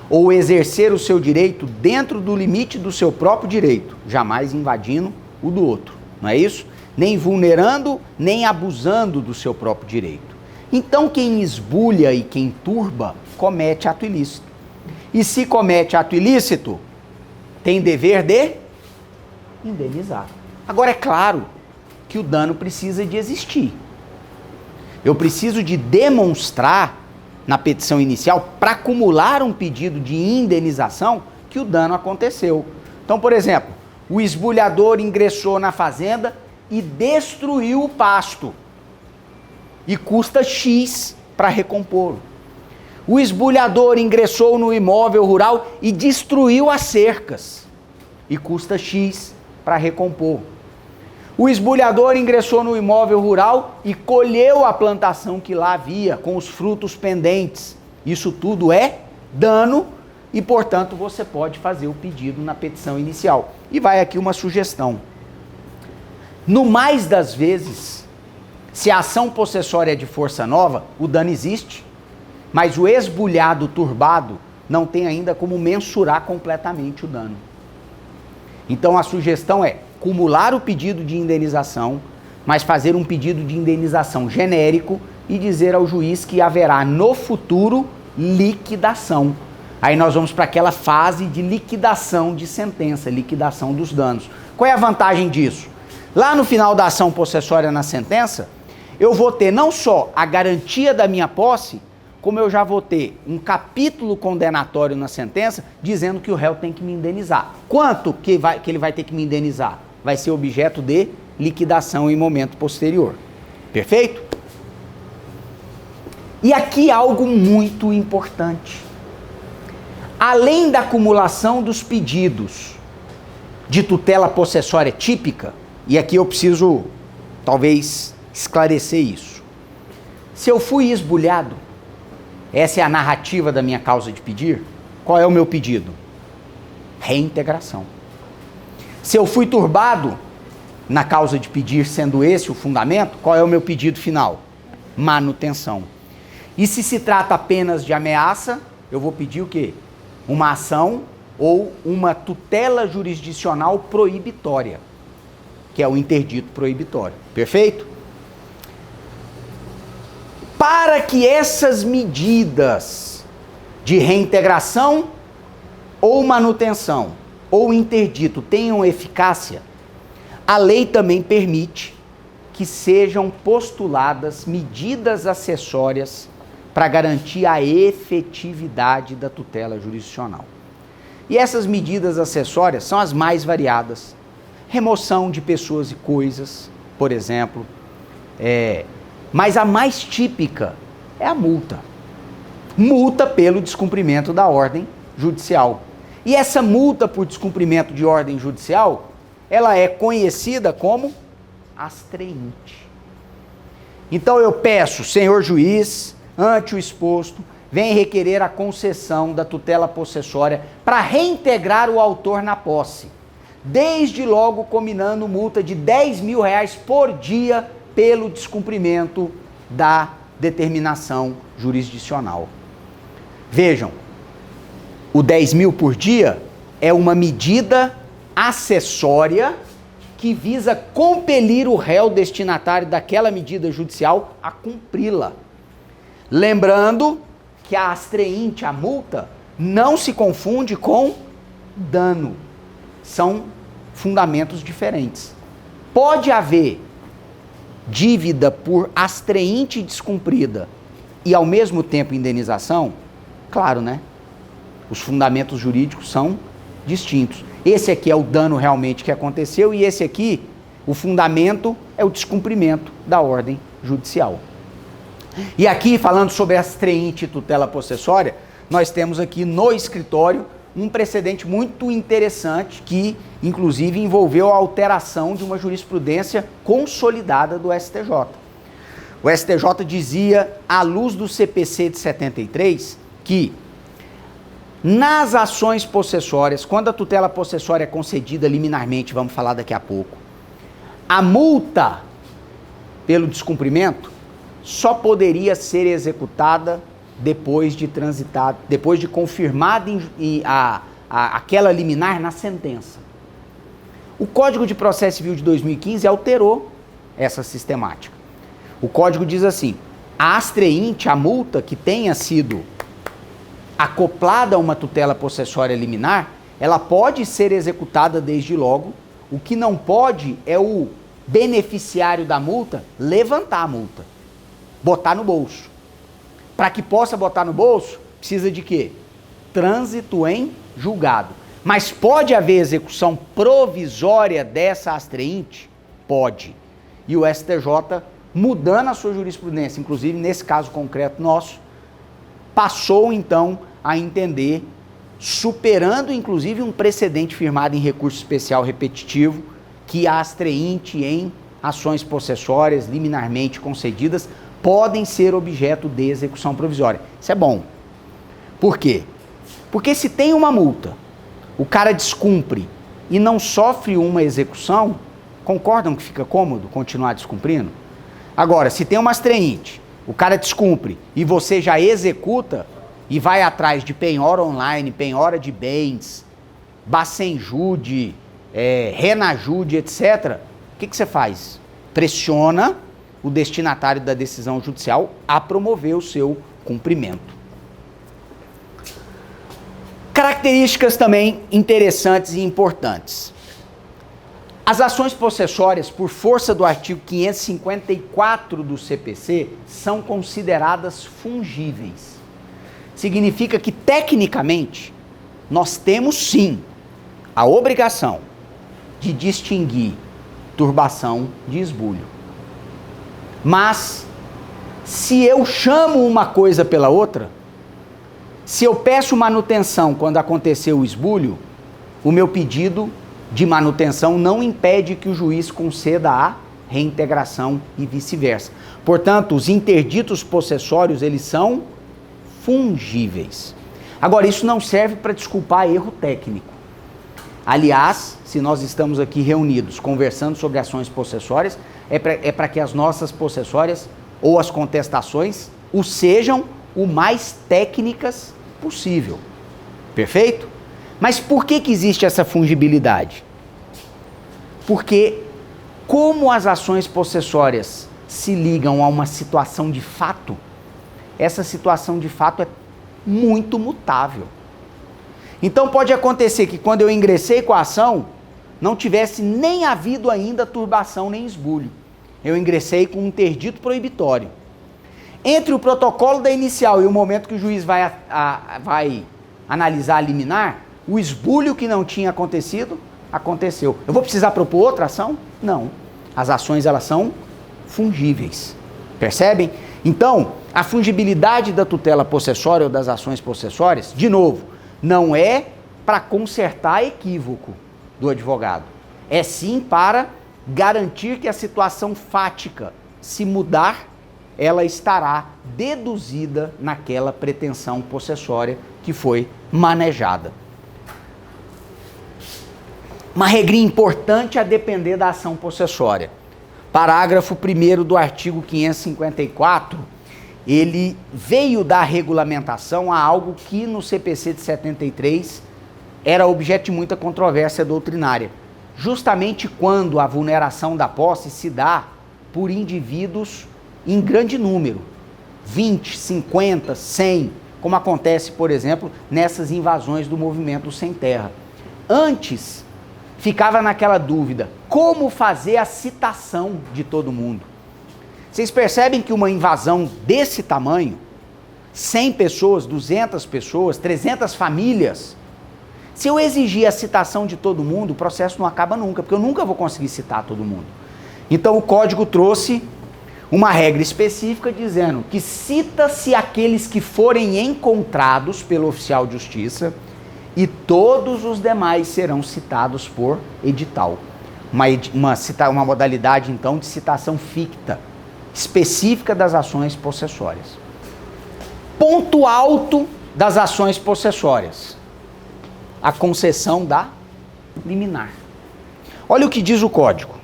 Ou exercer o seu direito dentro do limite do seu próprio direito, jamais invadindo o do outro. Não é isso? Nem vulnerando, nem abusando do seu próprio direito. Então, quem esbulha e quem turba, comete ato ilícito. E se comete ato ilícito, tem dever de indenizar. Agora, é claro que o dano precisa de existir. Eu preciso de demonstrar na petição inicial, para acumular um pedido de indenização, que o dano aconteceu. Então, por exemplo, o esbulhador ingressou na fazenda e destruiu o pasto. E custa X para recompor. O esbulhador ingressou no imóvel rural e destruiu as cercas. E custa X para recompor. O esbulhador ingressou no imóvel rural e colheu a plantação que lá havia, com os frutos pendentes. Isso tudo é dano e, portanto, você pode fazer o pedido na petição inicial. E vai aqui uma sugestão. No mais das vezes, se a ação possessória é de força nova, o dano existe, mas o esbulhado turbado não tem ainda como mensurar completamente o dano. Então a sugestão é cumular o pedido de indenização, mas fazer um pedido de indenização genérico e dizer ao juiz que haverá no futuro liquidação. Aí nós vamos para aquela fase de liquidação de sentença, liquidação dos danos. Qual é a vantagem disso? Lá no final da ação possessória na sentença, eu vou ter não só a garantia da minha posse, como eu já vou ter um capítulo condenatório na sentença dizendo que o réu tem que me indenizar. Quanto que ele vai ter que me indenizar? Vai ser objeto de liquidação em momento posterior. Perfeito? E aqui algo muito importante. Além da acumulação dos pedidos de tutela possessória típica, e aqui eu preciso, talvez, esclarecer isso. Se eu fui esbulhado, essa é a narrativa da minha causa de pedir, qual é o meu pedido? Reintegração. Se eu fui turbado, na causa de pedir, sendo esse o fundamento, qual é o meu pedido final? Manutenção. E se trata apenas de ameaça, eu vou pedir o quê? Uma ação ou uma tutela jurisdicional proibitória, que é o interdito proibitório. Perfeito? Para que essas medidas de reintegração ou manutenção ou interdito tenham eficácia, a lei também permite que sejam postuladas medidas acessórias para garantir a efetividade da tutela jurisdicional. E essas medidas acessórias são as mais variadas. Remoção de pessoas e coisas, por exemplo. Mas a mais típica é a multa. Multa pelo descumprimento da ordem judicial. E essa multa por descumprimento de ordem judicial, ela é conhecida como astreinte. Então eu peço, senhor juiz, ante o exposto, vem requerer a concessão da tutela possessória para reintegrar o autor na posse, desde logo combinando multa de R$10.000 por dia pelo descumprimento da determinação jurisdicional. Vejam, o 10 mil por dia é uma medida acessória que visa compelir o réu destinatário daquela medida judicial a cumpri-la. Lembrando que a astreinte, a multa, não se confunde com dano. São fundamentos diferentes. Pode haver dívida por astreinte descumprida e ao mesmo tempo indenização? Claro, né? Os fundamentos jurídicos são distintos. Esse aqui é o dano realmente que aconteceu e esse aqui, o fundamento é o descumprimento da ordem judicial. E aqui, falando sobre astreinte e tutela possessória, nós temos aqui no escritório um precedente muito interessante que, inclusive, envolveu a alteração de uma jurisprudência consolidada do STJ. O STJ dizia, à luz do CPC de 73, que nas ações possessórias, quando a tutela possessória é concedida liminarmente, vamos falar daqui a pouco, a multa pelo descumprimento só poderia ser executada depois de transitar, depois de confirmada aquela liminar na sentença. O Código de Processo Civil de 2015 alterou essa sistemática. O Código diz assim, a astreinte, a multa que tenha sido acoplada a uma tutela possessória liminar, ela pode ser executada desde logo. O que não pode é o beneficiário da multa levantar a multa, botar no bolso. Para que possa botar no bolso, precisa de quê? Trânsito em julgado. Mas pode haver execução provisória dessa astreinte? Pode. E o STJ, mudando a sua jurisprudência, inclusive nesse caso concreto nosso, passou então a entender, superando inclusive um precedente firmado em recurso especial repetitivo, que a astreinte em ações possessórias liminarmente concedidas podem ser objeto de execução provisória. Isso é bom. Por quê? Porque se tem uma multa, o cara descumpre e não sofre uma execução, concordam que fica cômodo continuar descumprindo? Agora, se tem uma astreinte, o cara descumpre e você já executa e vai atrás de penhora online, penhora de bens, Bacenjude, Renajude, etc., o que você faz? Pressiona o destinatário da decisão judicial a promover o seu cumprimento. Características também interessantes e importantes. As ações possessórias, por força do artigo 554 do CPC, são consideradas fungíveis. Significa que, tecnicamente, nós temos sim a obrigação de distinguir turbação de esbulho. Mas, se eu chamo uma coisa pela outra, se eu peço manutenção quando aconteceu o esbulho, o meu pedido de manutenção não impede que o juiz conceda a reintegração e vice-versa. Portanto, os interditos possessórios, eles são fungíveis. Agora, isso não serve para desculpar erro técnico. Aliás, se nós estamos aqui reunidos conversando sobre ações possessórias, é para que as nossas possessórias ou as contestações o sejam o mais técnicas possível. Perfeito? Mas por que existe essa fungibilidade? Porque como as ações possessórias se ligam a uma situação de fato, essa situação de fato é muito mutável. Então pode acontecer que quando eu ingressei com a ação, não tivesse nem havido ainda turbação nem esbulho. Eu ingressei com um interdito proibitório. Entre o protocolo da inicial e o momento que o juiz vai analisar a liminar, o esbulho que não tinha acontecido, aconteceu. Eu vou precisar propor outra ação? Não. As ações, elas são fungíveis. Percebem? Então, a fungibilidade da tutela possessória ou das ações possessórias, de novo, não é para consertar equívoco do advogado. É sim para garantir que a situação fática, se mudar, ela estará deduzida naquela pretensão possessória que foi manejada. Uma regrinha importante a depender da ação possessória. Parágrafo 1º do artigo 554, ele veio dar regulamentação a algo que no CPC de 73 era objeto de muita controvérsia doutrinária. Justamente quando a vulneração da posse se dá por indivíduos em grande número, 20, 50, 100, como acontece, por exemplo, nessas invasões do movimento Sem Terra. Antes, ficava naquela dúvida, como fazer a citação de todo mundo? Vocês percebem que uma invasão desse tamanho, 100 pessoas, 200 pessoas, 300 famílias, se eu exigir a citação de todo mundo, o processo não acaba nunca, porque eu nunca vou conseguir citar todo mundo. Então o código trouxe uma regra específica dizendo que cita-se aqueles que forem encontrados pelo oficial de justiça e todos os demais serão citados por edital. Uma modalidade, então, de citação ficta, específica das ações possessórias. Ponto alto das ações possessórias: a concessão da liminar. Olha o que diz o Código.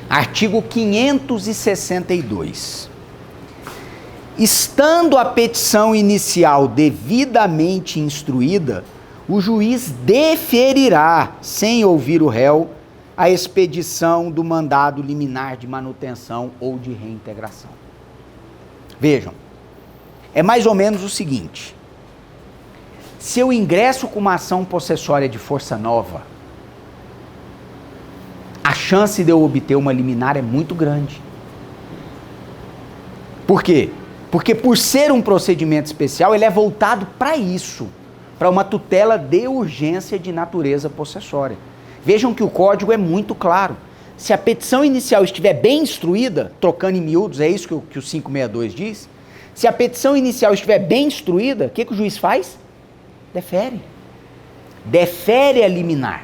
Artigo 562. Estando a petição inicial devidamente instruída, o juiz deferirá, sem ouvir o réu, a expedição do mandado liminar de manutenção ou de reintegração. Vejam, é mais ou menos o seguinte: se eu ingresso com uma ação possessória de força nova, a chance de eu obter uma liminar é muito grande. Por quê? Porque por ser um procedimento especial, ele é voltado para isso, para uma tutela de urgência de natureza possessória. Vejam que o código é muito claro. Se a petição inicial estiver bem instruída, trocando em miúdos, é isso que o 562 diz, se a petição inicial estiver bem instruída, o que o juiz faz? Defere. Defere a liminar.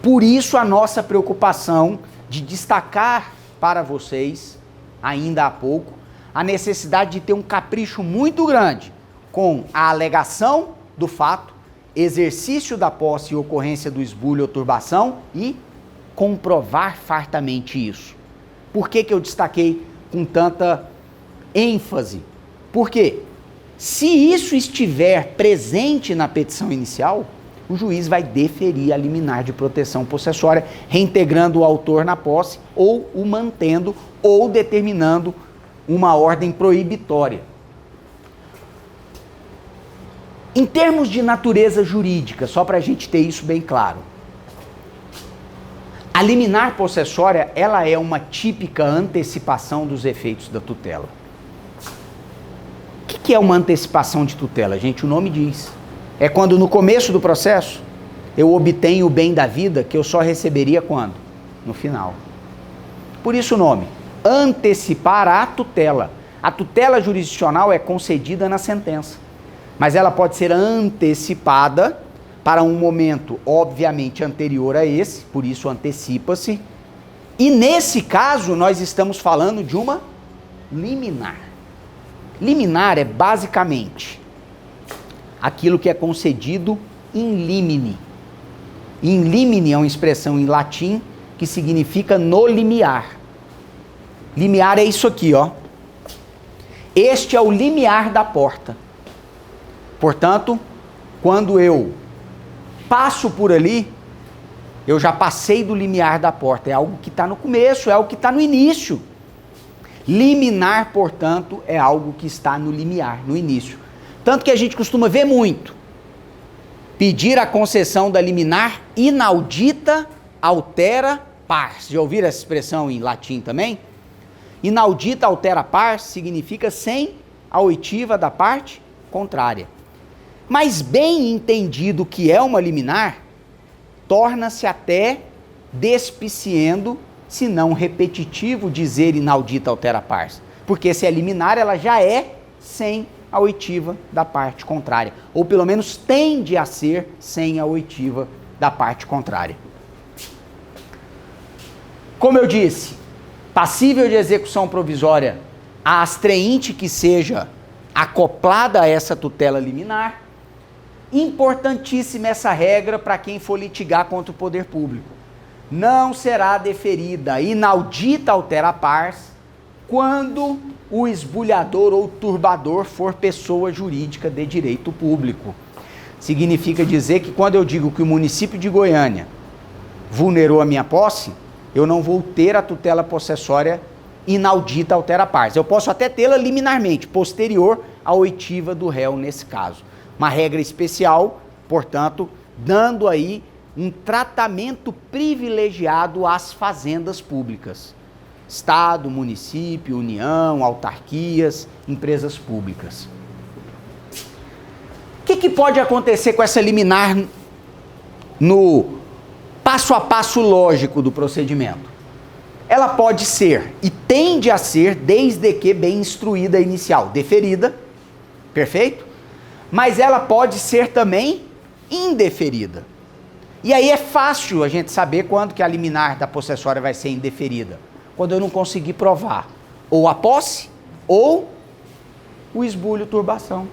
Por isso a nossa preocupação de destacar para vocês, ainda há pouco, a necessidade de ter um capricho muito grande com a alegação do fato, exercício da posse e ocorrência do esbulho ou turbação e comprovar fartamente isso. Por que eu destaquei com tanta ênfase? Porque se isso estiver presente na petição inicial, o juiz vai deferir a liminar de proteção possessória, reintegrando o autor na posse, ou o mantendo, ou determinando uma ordem proibitória. Em termos de natureza jurídica, só para a gente ter isso bem claro, a liminar possessória, ela é uma típica antecipação dos efeitos da tutela. O que é uma antecipação de tutela? Gente, o nome diz. É quando no começo do processo eu obtenho o bem da vida que eu só receberia quando? No final. Por isso o nome, antecipar a tutela. A tutela jurisdicional é concedida na sentença, mas ela pode ser antecipada para um momento obviamente anterior a esse, por isso antecipa-se. E nesse caso nós estamos falando de uma liminar. Liminar é basicamente aquilo que é concedido in limine. In limine é uma expressão em latim que significa no limiar. Limiar é isso aqui, ó. Este é o limiar da porta. Portanto, quando eu passo por ali, eu já passei do limiar da porta. É algo que está no começo, é algo que está no início. Liminar, portanto, é algo que está no limiar, no início. Tanto que a gente costuma ver muito. Pedir a concessão da liminar inaudita altera pars. Já ouviram essa expressão em latim também? Inaudita altera pars significa sem a oitiva da parte contrária. Mas bem entendido que é uma liminar, torna-se até despiciendo, se não repetitivo, dizer inaudita altera pars. Porque se é liminar, ela já é sem a oitiva da parte contrária. Ou pelo menos tende a ser sem a oitiva da parte contrária. Como eu disse, passível de execução provisória a astreinte que seja acoplada a essa tutela liminar. Importantíssima essa regra para quem for litigar contra o poder público. Não será deferida inaudita altera pars quando o esbulhador ou turbador for pessoa jurídica de direito público. Significa dizer que quando eu digo que o município de Goiânia vulnerou a minha posse, eu não vou ter a tutela possessória inaudita altera pars. Eu posso até tê-la liminarmente, posterior à oitiva do réu nesse caso. Uma regra especial, portanto, dando aí um tratamento privilegiado às fazendas públicas. Estado, município, União, autarquias, empresas públicas. O que pode acontecer com essa liminar no passo a passo lógico do procedimento? Ela pode ser, e tende a ser, desde que bem instruída inicial, deferida, perfeito? Mas ela pode ser também indeferida. E aí é fácil a gente saber quando que a liminar da possessória vai ser indeferida. Quando eu não conseguir provar ou a posse ou o esbulho turbação.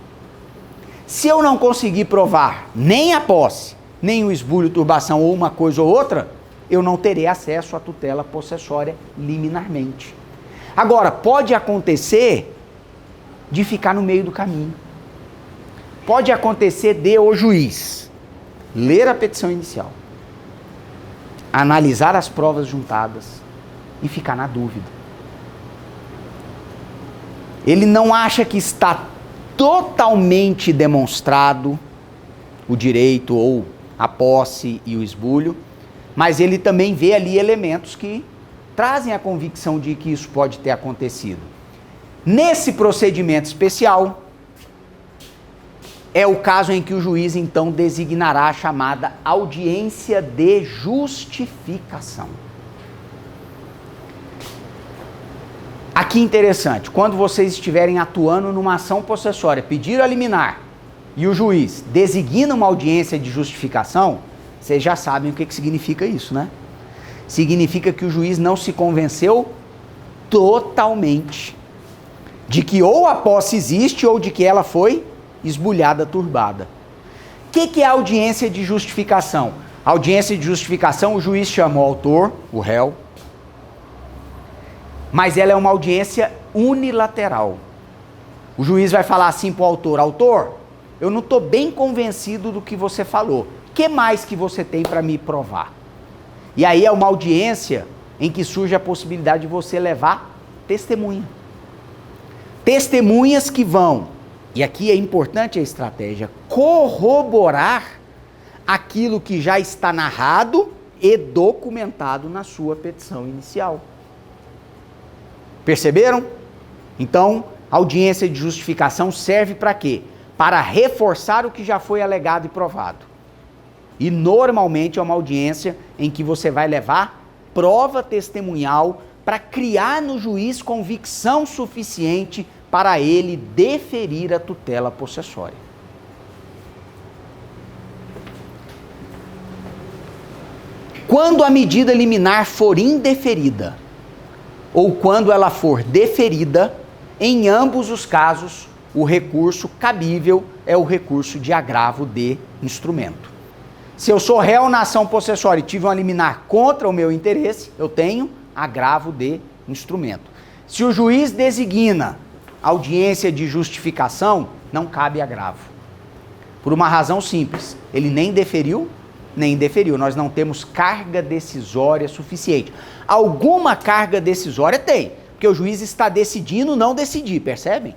Se eu não conseguir provar nem a posse, nem o esbulho turbação ou uma coisa ou outra, eu não terei acesso à tutela possessória liminarmente. Agora, pode acontecer de ficar no meio do caminho. Pode acontecer de o juiz ler a petição inicial, analisar as provas juntadas e ficar na dúvida. Ele não acha que está totalmente demonstrado o direito ou a posse e o esbulho, mas ele também vê ali elementos que trazem a convicção de que isso pode ter acontecido. Nesse procedimento especial, é o caso em que o juiz então designará a chamada audiência de justificação. Aqui interessante, quando vocês estiverem atuando numa ação possessória, pedir a liminar e o juiz designa uma audiência de justificação, vocês já sabem o que significa isso, né? Significa que o juiz não se convenceu totalmente de que ou a posse existe ou de que ela foi esbulhada, turbada. O que é a audiência de justificação? A audiência de justificação, o juiz chama o autor, o réu, mas ela é uma audiência unilateral. O juiz vai falar assim para o autor: autor, eu não estou bem convencido do que você falou. O que mais que você tem para me provar? E aí é uma audiência em que surge a possibilidade de você levar testemunha. Testemunhas que vão, e aqui é importante a estratégia, corroborar aquilo que já está narrado e documentado na sua petição inicial. Perceberam? Então, a audiência de justificação serve para quê? Para reforçar o que já foi alegado e provado. E normalmente é uma audiência em que você vai levar prova testemunhal para criar no juiz convicção suficiente para ele deferir a tutela possessória. Quando a medida liminar for indeferida, ou quando ela for deferida, em ambos os casos, o recurso cabível é o recurso de agravo de instrumento. Se eu sou réu na ação possessória e tive uma liminar contra o meu interesse, eu tenho agravo de instrumento. Se o juiz designa audiência de justificação, não cabe agravo. Por uma razão simples, ele nem deferiu, nem indeferiu. Nós não temos carga decisória suficiente. Alguma carga decisória tem, porque o juiz está decidindo não decidir, percebem?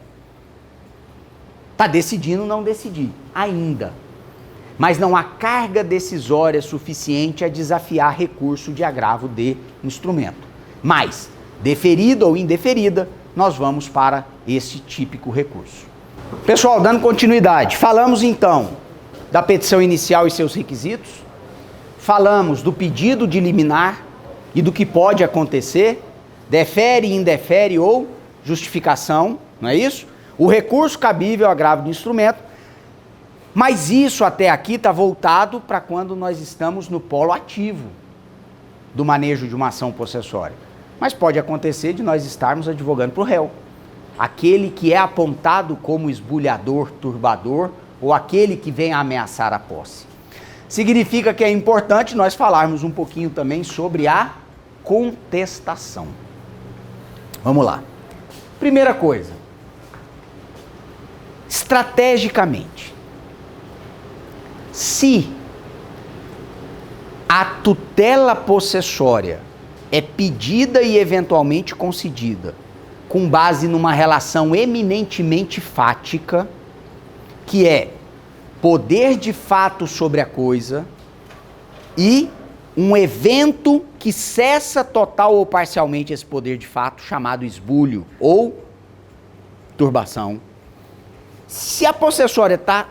Está decidindo não decidir, ainda. Mas não há carga decisória suficiente a desafiar recurso de agravo de instrumento. Mas, deferida ou indeferida, nós vamos para esse típico recurso. Pessoal, dando continuidade, falamos então da petição inicial e seus requisitos, falamos do pedido de liminar e do que pode acontecer, defere, indefere ou justificação, não é isso? O recurso cabível ao agravo de instrumento, mas isso até aqui está voltado para quando nós estamos no polo ativo. do manejo de uma ação possessória. Mas pode acontecer de nós estarmos advogando para o réu. Aquele que é apontado como esbulhador, turbador, ou aquele que vem a ameaçar a posse. Significa que é importante nós falarmos um pouquinho também sobre a contestação. Vamos lá. Primeira coisa, estrategicamente, se a tutela possessória é pedida e eventualmente concedida com base numa relação eminentemente fática, que é poder de fato sobre a coisa e um evento que cessa total ou parcialmente esse poder de fato, chamado esbulho ou turbação. Se a possessória está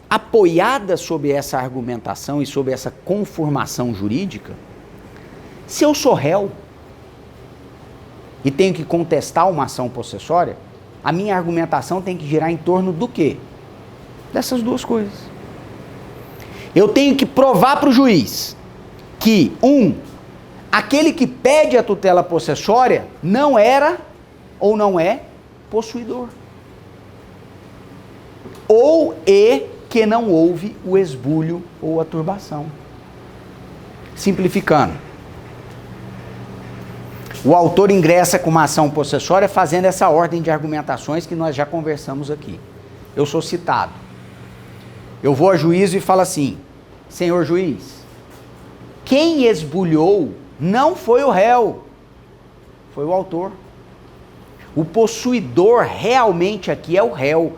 apoiada sobre essa argumentação e sobre essa conformação jurídica, se eu sou réu e tenho que contestar uma ação possessória, a minha argumentação tem que girar em torno do quê? Dessas duas coisas. Eu tenho que provar para o juiz que, aquele que pede a tutela possessória não era ou não é possuidor. Ou que não houve o esbulho ou a turbação. Simplificando, o autor ingressa com uma ação possessória fazendo essa ordem de argumentações que nós já conversamos aqui. Eu sou citado. Eu vou a juízo e falo assim: senhor juiz, quem esbulhou não foi o réu, foi o autor. O possuidor realmente aqui é o réu.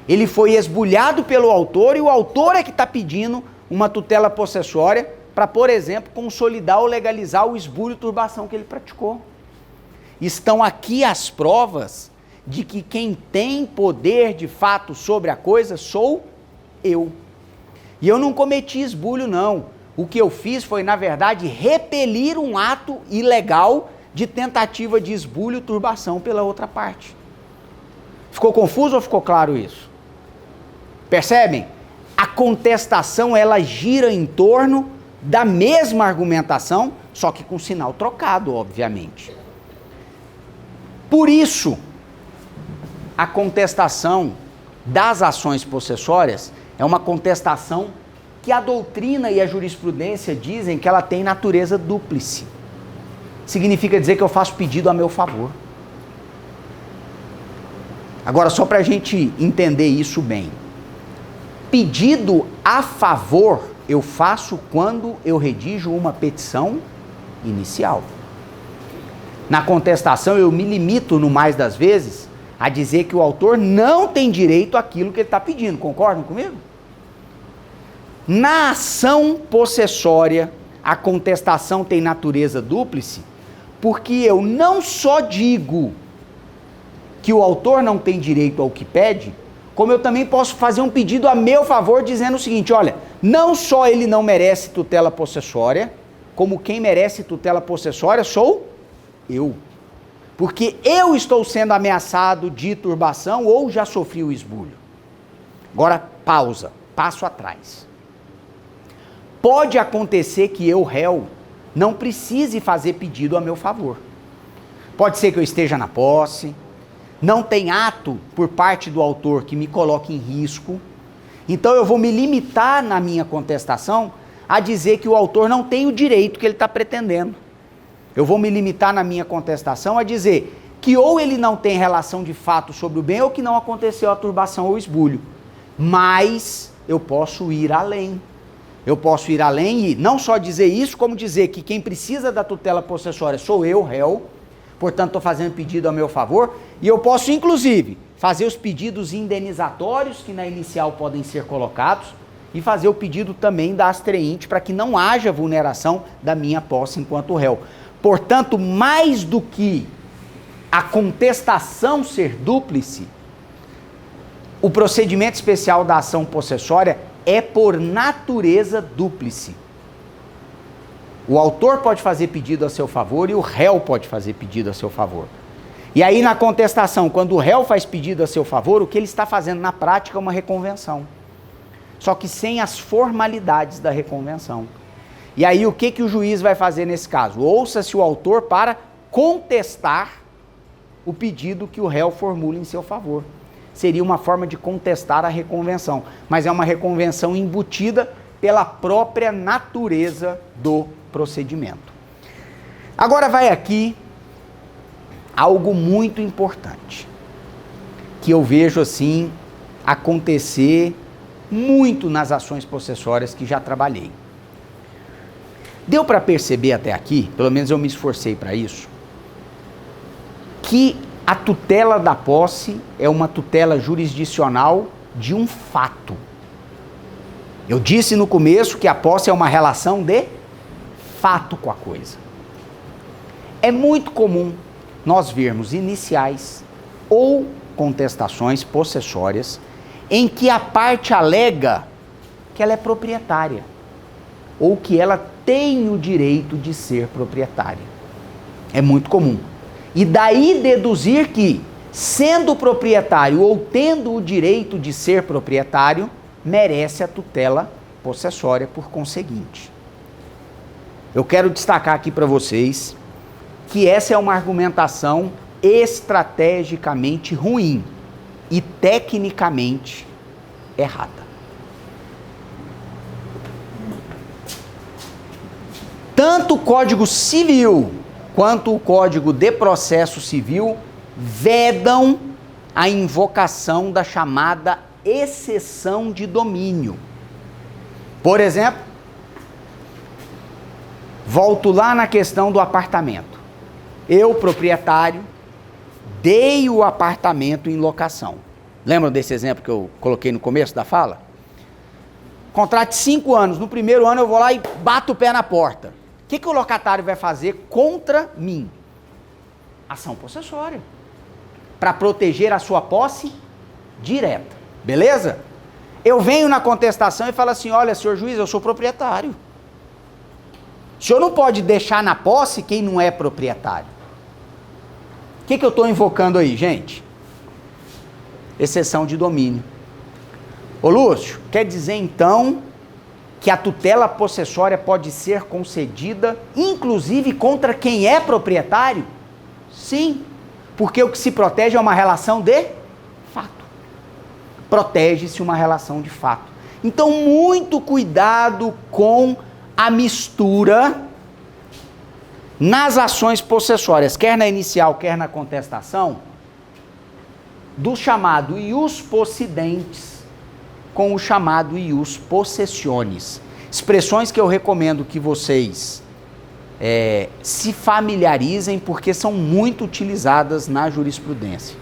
Ele foi esbulhado pelo autor e o autor é que está pedindo uma tutela possessória para, por exemplo, consolidar ou legalizar o esbulho e turbação que ele praticou. Estão aqui as provas de que quem tem poder de fato sobre a coisa sou eu. E eu não cometi esbulho, não. O que eu fiz foi, na verdade, repelir um ato ilegal de tentativa de esbulho e turbação pela outra parte. Ficou confuso ou ficou claro isso? Percebem? A contestação, ela gira em torno da mesma argumentação, só que com sinal trocado, obviamente. Por isso, a contestação das ações possessórias é uma contestação que a doutrina e a jurisprudência dizem que ela tem natureza dúplice. Significa dizer que eu faço pedido a meu favor. Agora, só para a gente entender isso bem. Pedido a favor eu faço quando eu redijo uma petição inicial. Na contestação eu me limito, no mais das vezes, a dizer que o autor não tem direito àquilo que ele está pedindo. Concordam comigo? Na ação possessória, a contestação tem natureza dúplice, porque eu não só digo que o autor não tem direito ao que pede, como eu também posso fazer um pedido a meu favor dizendo o seguinte: olha, não só ele não merece tutela possessória, como quem merece tutela possessória sou eu. Porque eu estou sendo ameaçado de turbação ou já sofri o esbulho. Agora, pausa, passo atrás. Pode acontecer que eu, réu, não precise fazer pedido a meu favor. Pode ser que eu esteja na posse, não tem ato por parte do autor que me coloque em risco, então eu vou me limitar na minha contestação a dizer que o autor não tem o direito que ele está pretendendo. Eu vou me limitar na minha contestação a dizer que ou ele não tem relação de fato sobre o bem ou que não aconteceu a turbação ou esbulho. Mas eu posso ir além. Eu posso ir além e não só dizer isso, como dizer que quem precisa da tutela possessória sou eu, réu, portanto estou fazendo pedido a meu favor, e eu posso inclusive fazer os pedidos indenizatórios que na inicial podem ser colocados e fazer o pedido também da astreinte para que não haja vulneração da minha posse enquanto réu. Portanto, mais do que a contestação ser dúplice, o procedimento especial da ação possessória é por natureza dúplice. O autor pode fazer pedido a seu favor e o réu pode fazer pedido a seu favor. E aí na contestação, quando o réu faz pedido a seu favor, o que ele está fazendo na prática é uma reconvenção. Só que sem as formalidades da reconvenção. E aí o que o juiz vai fazer nesse caso? Ouça-se o autor para contestar o pedido que o réu formula em seu favor. Seria uma forma de contestar a reconvenção, mas é uma reconvenção embutida pela própria natureza do procedimento. Agora vai aqui algo muito importante, que eu vejo assim acontecer muito nas ações possessórias que já trabalhei. Deu para perceber até aqui, pelo menos eu me esforcei para isso, que a tutela da posse é uma tutela jurisdicional de um fato. Eu disse no começo que a posse é uma relação de fato com a coisa. É muito comum nós vermos iniciais ou contestações possessórias em que a parte alega que ela é proprietária ou que ela tem o direito de ser proprietária. É muito comum. E daí deduzir que, sendo proprietário ou tendo o direito de ser proprietário, merece a tutela possessória por conseguinte. Eu quero destacar aqui para vocês que essa é uma argumentação estrategicamente ruim e tecnicamente errada. Tanto o Código Civil quanto o Código de Processo Civil vedam a invocação da chamada exceção de domínio. Por exemplo, volto lá na questão do apartamento. Eu, proprietário, dei o apartamento em locação. Lembram desse exemplo que eu coloquei no começo da fala? Contrato de 5 anos. No primeiro ano eu vou lá e bato o pé na porta. O que o locatário vai fazer contra mim? Ação possessória. Para proteger a sua posse direta. Beleza? Eu venho na contestação e falo assim, olha, senhor juiz, eu sou proprietário. O senhor não pode deixar na posse quem não é proprietário. O que eu estou invocando aí, gente? Exceção de domínio. Ô Lúcio, quer dizer então que a tutela possessória pode ser concedida, inclusive contra quem é proprietário? Sim, porque o que se protege é uma relação de fato. Protege-se uma relação de fato. Então, muito cuidado com a mistura nas ações possessórias, quer na inicial, quer na contestação, do chamado ius possidentes com o chamado ius possessionis. Expressões que eu recomendo que vocês se familiarizem, porque são muito utilizadas na jurisprudência.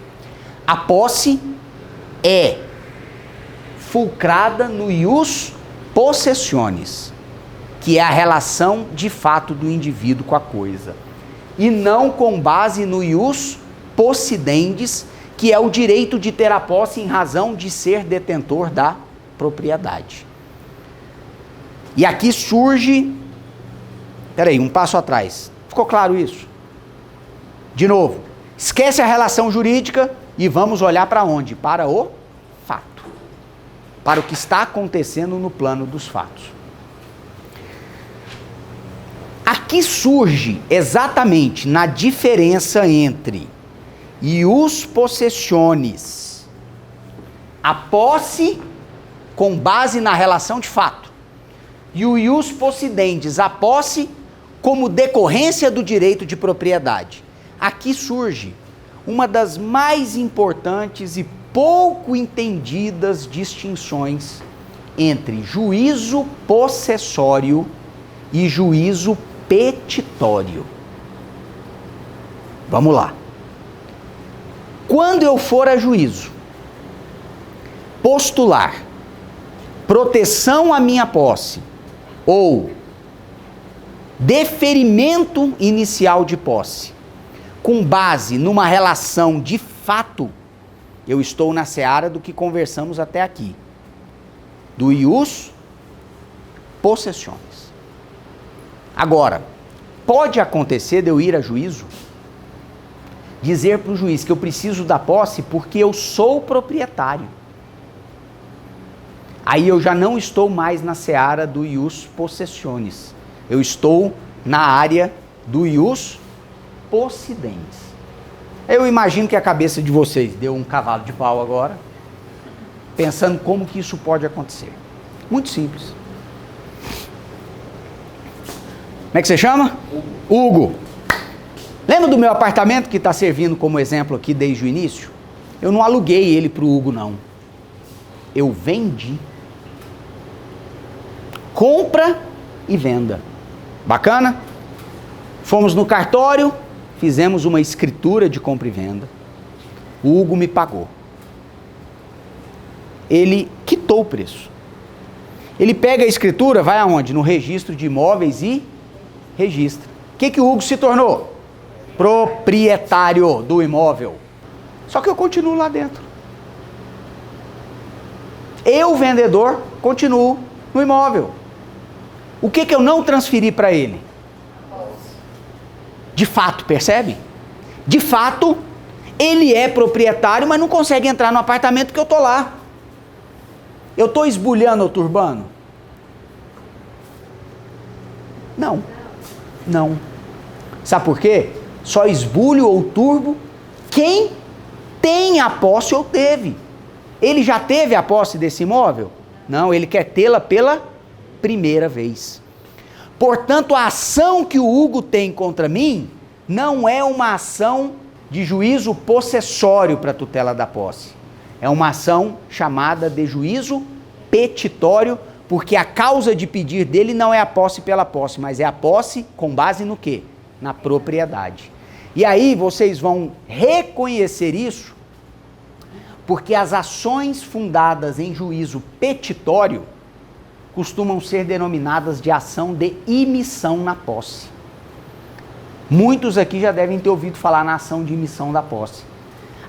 A posse é fulcrada no ius possessionis, que é a relação de fato do indivíduo com a coisa, e não com base no ius possidendis, que é o direito de ter a posse em razão de ser detentor da propriedade. E aqui surge... Peraí, um passo atrás. Ficou claro isso? De novo, esquece a relação jurídica e vamos olhar para onde? Para o fato. Para o que está acontecendo no plano dos fatos. Aqui surge exatamente na diferença entre ius possessionis, a posse com base na relação de fato, e o ius possidendis, a posse como decorrência do direito de propriedade. Aqui surge uma das mais importantes e pouco entendidas distinções entre juízo possessório e juízo petitório. Vamos lá. Quando eu for a juízo postular proteção à minha posse ou deferimento inicial de posse com base numa relação de fato, eu estou na seara do que conversamos até aqui, do ius possessionis. Agora, pode acontecer de eu ir a juízo, dizer para o juiz que eu preciso da posse porque eu sou proprietário. Aí eu já não estou mais na seara do ius possessionis. Eu estou na área do ius possidens. Eu imagino que a cabeça de vocês deu um cavalo de pau agora, pensando como que isso pode acontecer. Muito simples. Como é que você chama? Hugo. Lembra do meu apartamento que está servindo como exemplo aqui desde o início? Eu não aluguei ele para o Hugo, não. Eu vendi. Compra e venda. Bacana? Fomos no cartório, fizemos uma escritura de compra e venda. O Hugo me pagou. Ele quitou o preço. Ele pega a escritura, vai aonde? No registro de imóveis e registra. O que o Hugo se tornou? Proprietário do imóvel. Só que eu continuo lá dentro. Eu, vendedor, continuo no imóvel. O que eu não transferi para ele? De fato, percebe? De fato, ele é proprietário, mas não consegue entrar no apartamento que eu estou lá. Eu estou esbulhando ou turbando? Não. Não. Sabe por quê? Só esbulho ou turbo quem tem a posse ou teve. Ele já teve a posse desse imóvel? Não, ele quer tê-la pela primeira vez. Portanto, a ação que o Hugo tem contra mim não é uma ação de juízo possessório para tutela da posse. É uma ação chamada de juízo petitório, porque a causa de pedir dele não é a posse pela posse, mas é a posse com base no quê? Na propriedade. E aí vocês vão reconhecer isso, porque as ações fundadas em juízo petitório costumam ser denominadas de ação de imissão na posse. Muitos aqui já devem ter ouvido falar na ação de imissão da posse.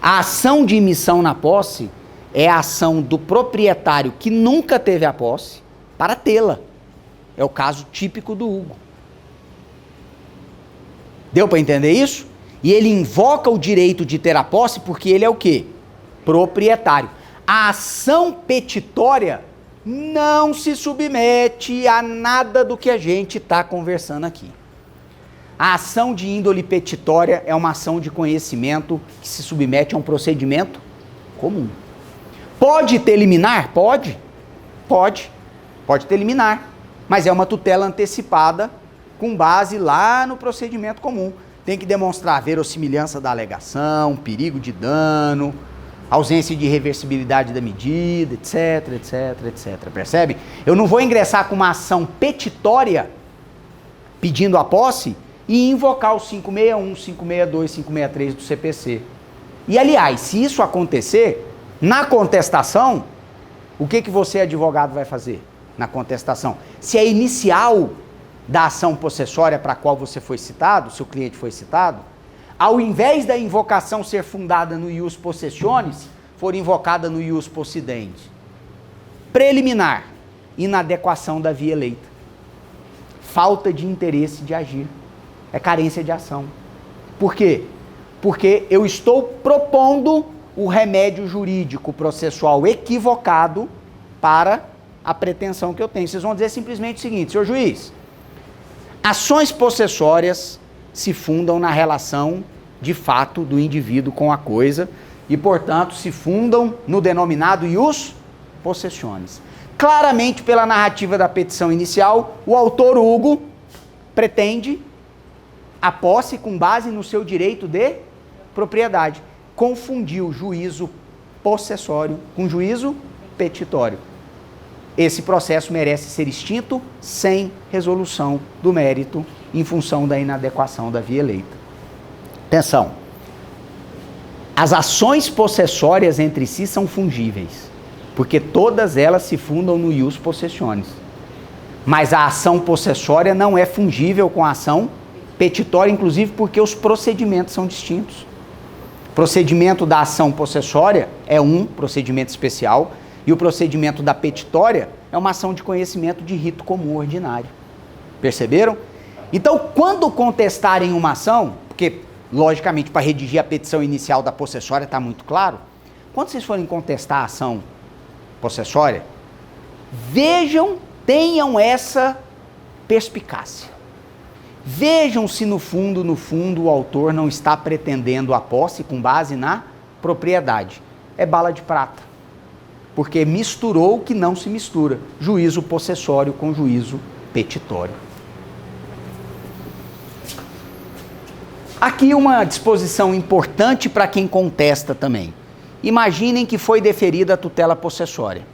A ação de imissão na posse é a ação do proprietário que nunca teve a posse para tê-la. É o caso típico do Hugo. Deu para entender isso? E ele invoca o direito de ter a posse porque ele é o quê? Proprietário. A ação petitória não se submete a nada do que a gente está conversando aqui. A ação de índole petitória é uma ação de conhecimento que se submete a um procedimento comum. Pode ter liminar? Pode. Pode ter liminar. Mas é uma tutela antecipada com base lá no procedimento comum. Tem que demonstrar a verossimilhança da alegação, perigo de dano, ausência de reversibilidade da medida, etc, etc, etc. Percebe? Eu não vou ingressar com uma ação petitória pedindo a posse e invocar o 561, 562, 563 do CPC. E, aliás, se isso acontecer, na contestação, o que você, advogado, vai fazer na contestação? Se a inicial da ação possessória para a qual você foi citado, seu cliente foi citado, ao invés da invocação ser fundada no ius possessionis, for invocada no ius possidens. Preliminar, inadequação da via eleita. Falta de interesse de agir. É carência de ação. Por quê? Porque eu estou propondo o remédio jurídico processual equivocado para a pretensão que eu tenho. Vocês vão dizer simplesmente o seguinte: senhor juiz, ações possessórias se fundam na relação de fato do indivíduo com a coisa e, portanto, se fundam no denominado ius possessionis. Claramente, pela narrativa da petição inicial, o autor Hugo pretende a posse com base no seu direito de propriedade. Confundiu juízo possessório com juízo petitório. Esse processo merece ser extinto sem resolução do mérito em função da inadequação da via eleita. Atenção, as ações possessórias entre si são fungíveis, porque todas elas se fundam no ius possessionis. Mas a ação possessória não é fungível com a ação petitória, inclusive porque os procedimentos são distintos. O procedimento da ação possessória é um procedimento especial, e o procedimento da petitória é uma ação de conhecimento de rito comum ordinário. Perceberam? Então, quando contestarem uma ação, porque, logicamente, para redigir a petição inicial da possessória está muito claro, quando vocês forem contestar a ação possessória, vejam, tenham essa perspicácia. Vejam se no fundo, o autor não está pretendendo a posse com base na propriedade. É bala de prata, porque misturou o que não se mistura, juízo possessório com juízo petitório. Aqui uma disposição importante para quem contesta também. Imaginem que foi deferida a tutela possessória.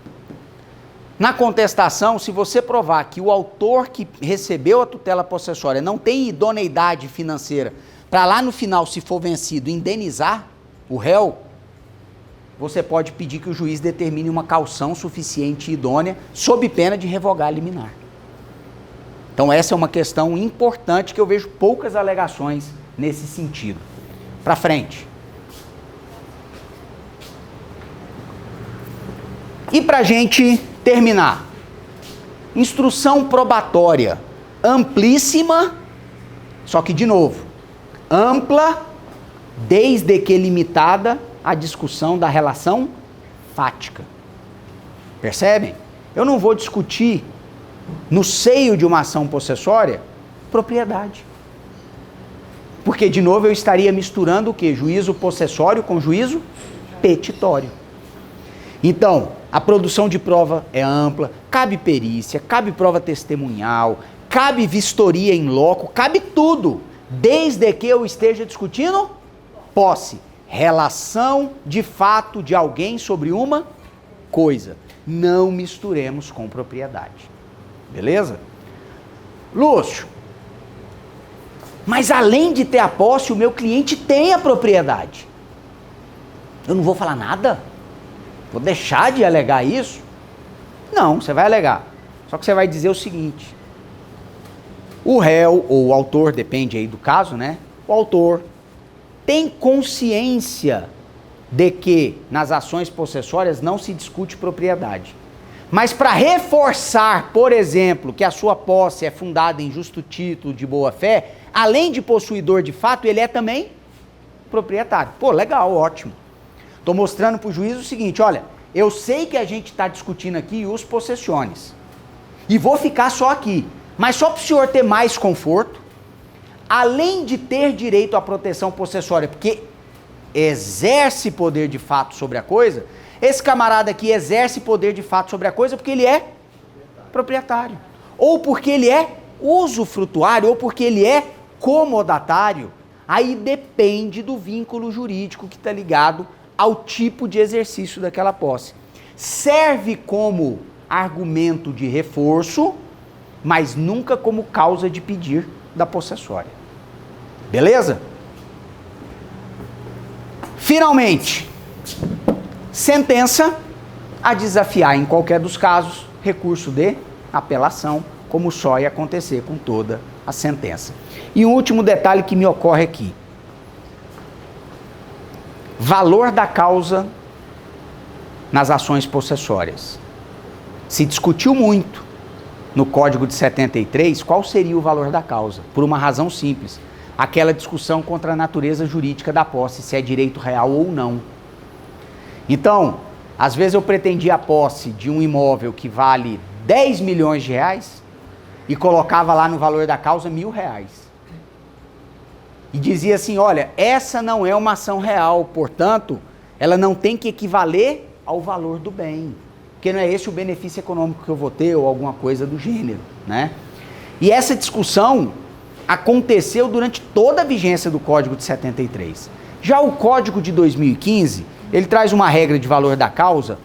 Na contestação, se você provar que o autor que recebeu a tutela possessória não tem idoneidade financeira para lá no final, se for vencido, indenizar o réu, você pode pedir que o juiz determine uma caução suficiente e idônea, sob pena de revogar a liminar. Então essa é uma questão importante que eu vejo poucas alegações nesse sentido. Para frente. E para a gente terminar, instrução probatória amplíssima, só que de novo, ampla, desde que limitada à discussão da relação fática. Percebem? Eu não vou discutir no seio de uma ação possessória propriedade. Porque, de novo, eu estaria misturando o quê? Juízo possessório com juízo petitório. Então, a produção de prova é ampla, cabe perícia, cabe prova testemunhal, cabe vistoria em loco, cabe tudo, desde que eu esteja discutindo posse, relação de fato de alguém sobre uma coisa. Não misturemos com propriedade. Beleza? Lúcio, mas além de ter a posse, o meu cliente tem a propriedade. Eu não vou falar nada? Vou deixar de alegar isso? Não, você vai alegar. Só que você vai dizer o seguinte: o réu, ou o autor, depende aí do caso, né? O autor tem consciência de que nas ações possessórias não se discute propriedade. Mas para reforçar, por exemplo, que a sua posse é fundada em justo título de boa-fé, além de possuidor de fato, ele é também proprietário. Pô, legal, ótimo. Estou mostrando para o juiz o seguinte: olha, eu sei que a gente está discutindo aqui os possessiones, e vou ficar só aqui, mas só para o senhor ter mais conforto, além de ter direito à proteção possessória, porque exerce poder de fato sobre a coisa, esse camarada aqui exerce poder de fato sobre a coisa porque ele é proprietário, ou porque ele é usufrutuário, ou porque ele é comodatário. Aí depende do vínculo jurídico que está ligado ao tipo de exercício daquela posse. Serve como argumento de reforço, mas nunca como causa de pedir da possessória. Beleza? Finalmente, sentença a desafiar em qualquer dos casos, recurso de apelação, como só ia acontecer com toda a sentença. E um último detalhe que me ocorre aqui: valor da causa nas ações possessórias. Se discutiu muito no Código de 73 qual seria o valor da causa, por uma razão simples: aquela discussão contra a natureza jurídica da posse, se é direito real ou não. Então, às vezes eu pretendia a posse de um imóvel que vale 10 milhões de reais e colocava lá no valor da causa R$1.000. E dizia assim: olha, essa não é uma ação real, portanto, ela não tem que equivaler ao valor do bem, porque não é esse o benefício econômico que eu vou ter ou alguma coisa do gênero, né? E essa discussão aconteceu durante toda a vigência do Código de 73. Já o Código de 2015, ele traz uma regra de valor da causa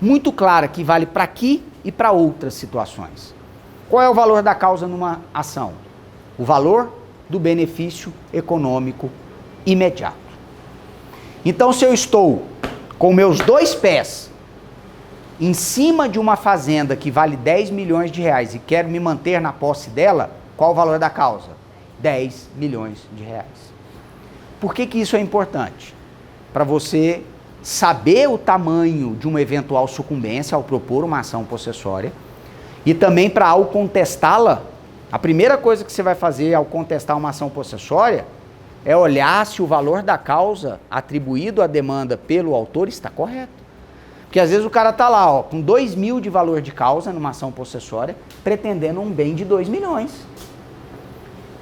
muito clara, que vale para aqui e para outras situações. Qual é o valor da causa numa ação? O valor do benefício econômico imediato. Então, se eu estou com meus dois pés em cima de uma fazenda que vale 10 milhões de reais e quero me manter na posse dela, qual o valor da causa? 10 milhões de reais. Por que que isso é importante? Para você saber o tamanho de uma eventual sucumbência ao propor uma ação possessória, e também para, ao contestá-la, a primeira coisa que você vai fazer ao contestar uma ação possessória é olhar se o valor da causa atribuído à demanda pelo autor está correto. Porque às vezes o cara está lá, ó, com 2 mil de valor de causa numa ação possessória, pretendendo um bem de 2 milhões.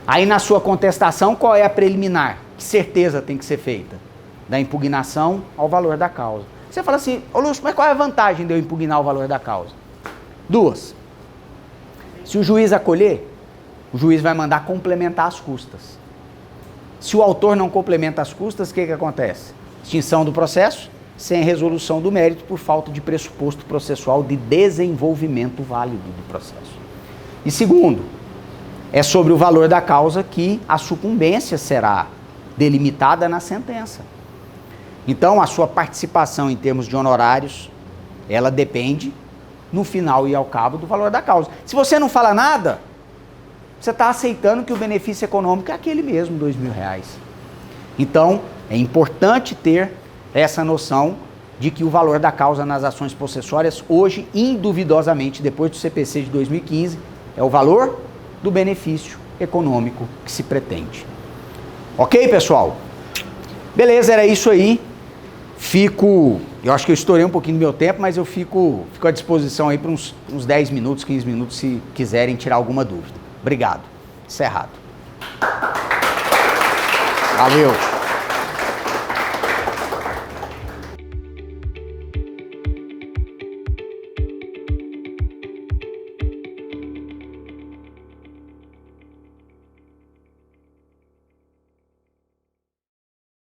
Aí na sua contestação, qual é a preliminar? Que certeza tem que ser feita? Da impugnação ao valor da causa. Você fala assim, ô Lúcio, mas qual é a vantagem de eu impugnar o valor da causa? Duas. Se o juiz acolher, o juiz vai mandar complementar as custas. Se o autor não complementa as custas, o que acontece? Extinção do processo, sem resolução do mérito por falta de pressuposto processual de desenvolvimento válido do processo. E segundo, é sobre o valor da causa que a sucumbência será delimitada na sentença. Então, a sua participação em termos de honorários, ela depende, no final e ao cabo, do valor da causa. Se você não fala nada, você está aceitando que o benefício econômico é aquele mesmo, R$2.000. Então, é importante ter essa noção de que o valor da causa nas ações possessórias, hoje, induvidosamente, depois do CPC de 2015, é o valor do benefício econômico que se pretende. Ok, pessoal? Beleza, era isso aí. Eu acho que eu estourei um pouquinho do meu tempo, mas eu fico à disposição aí para uns 10 minutos, 15 minutos, se quiserem tirar alguma dúvida. Obrigado. Encerrado. Valeu.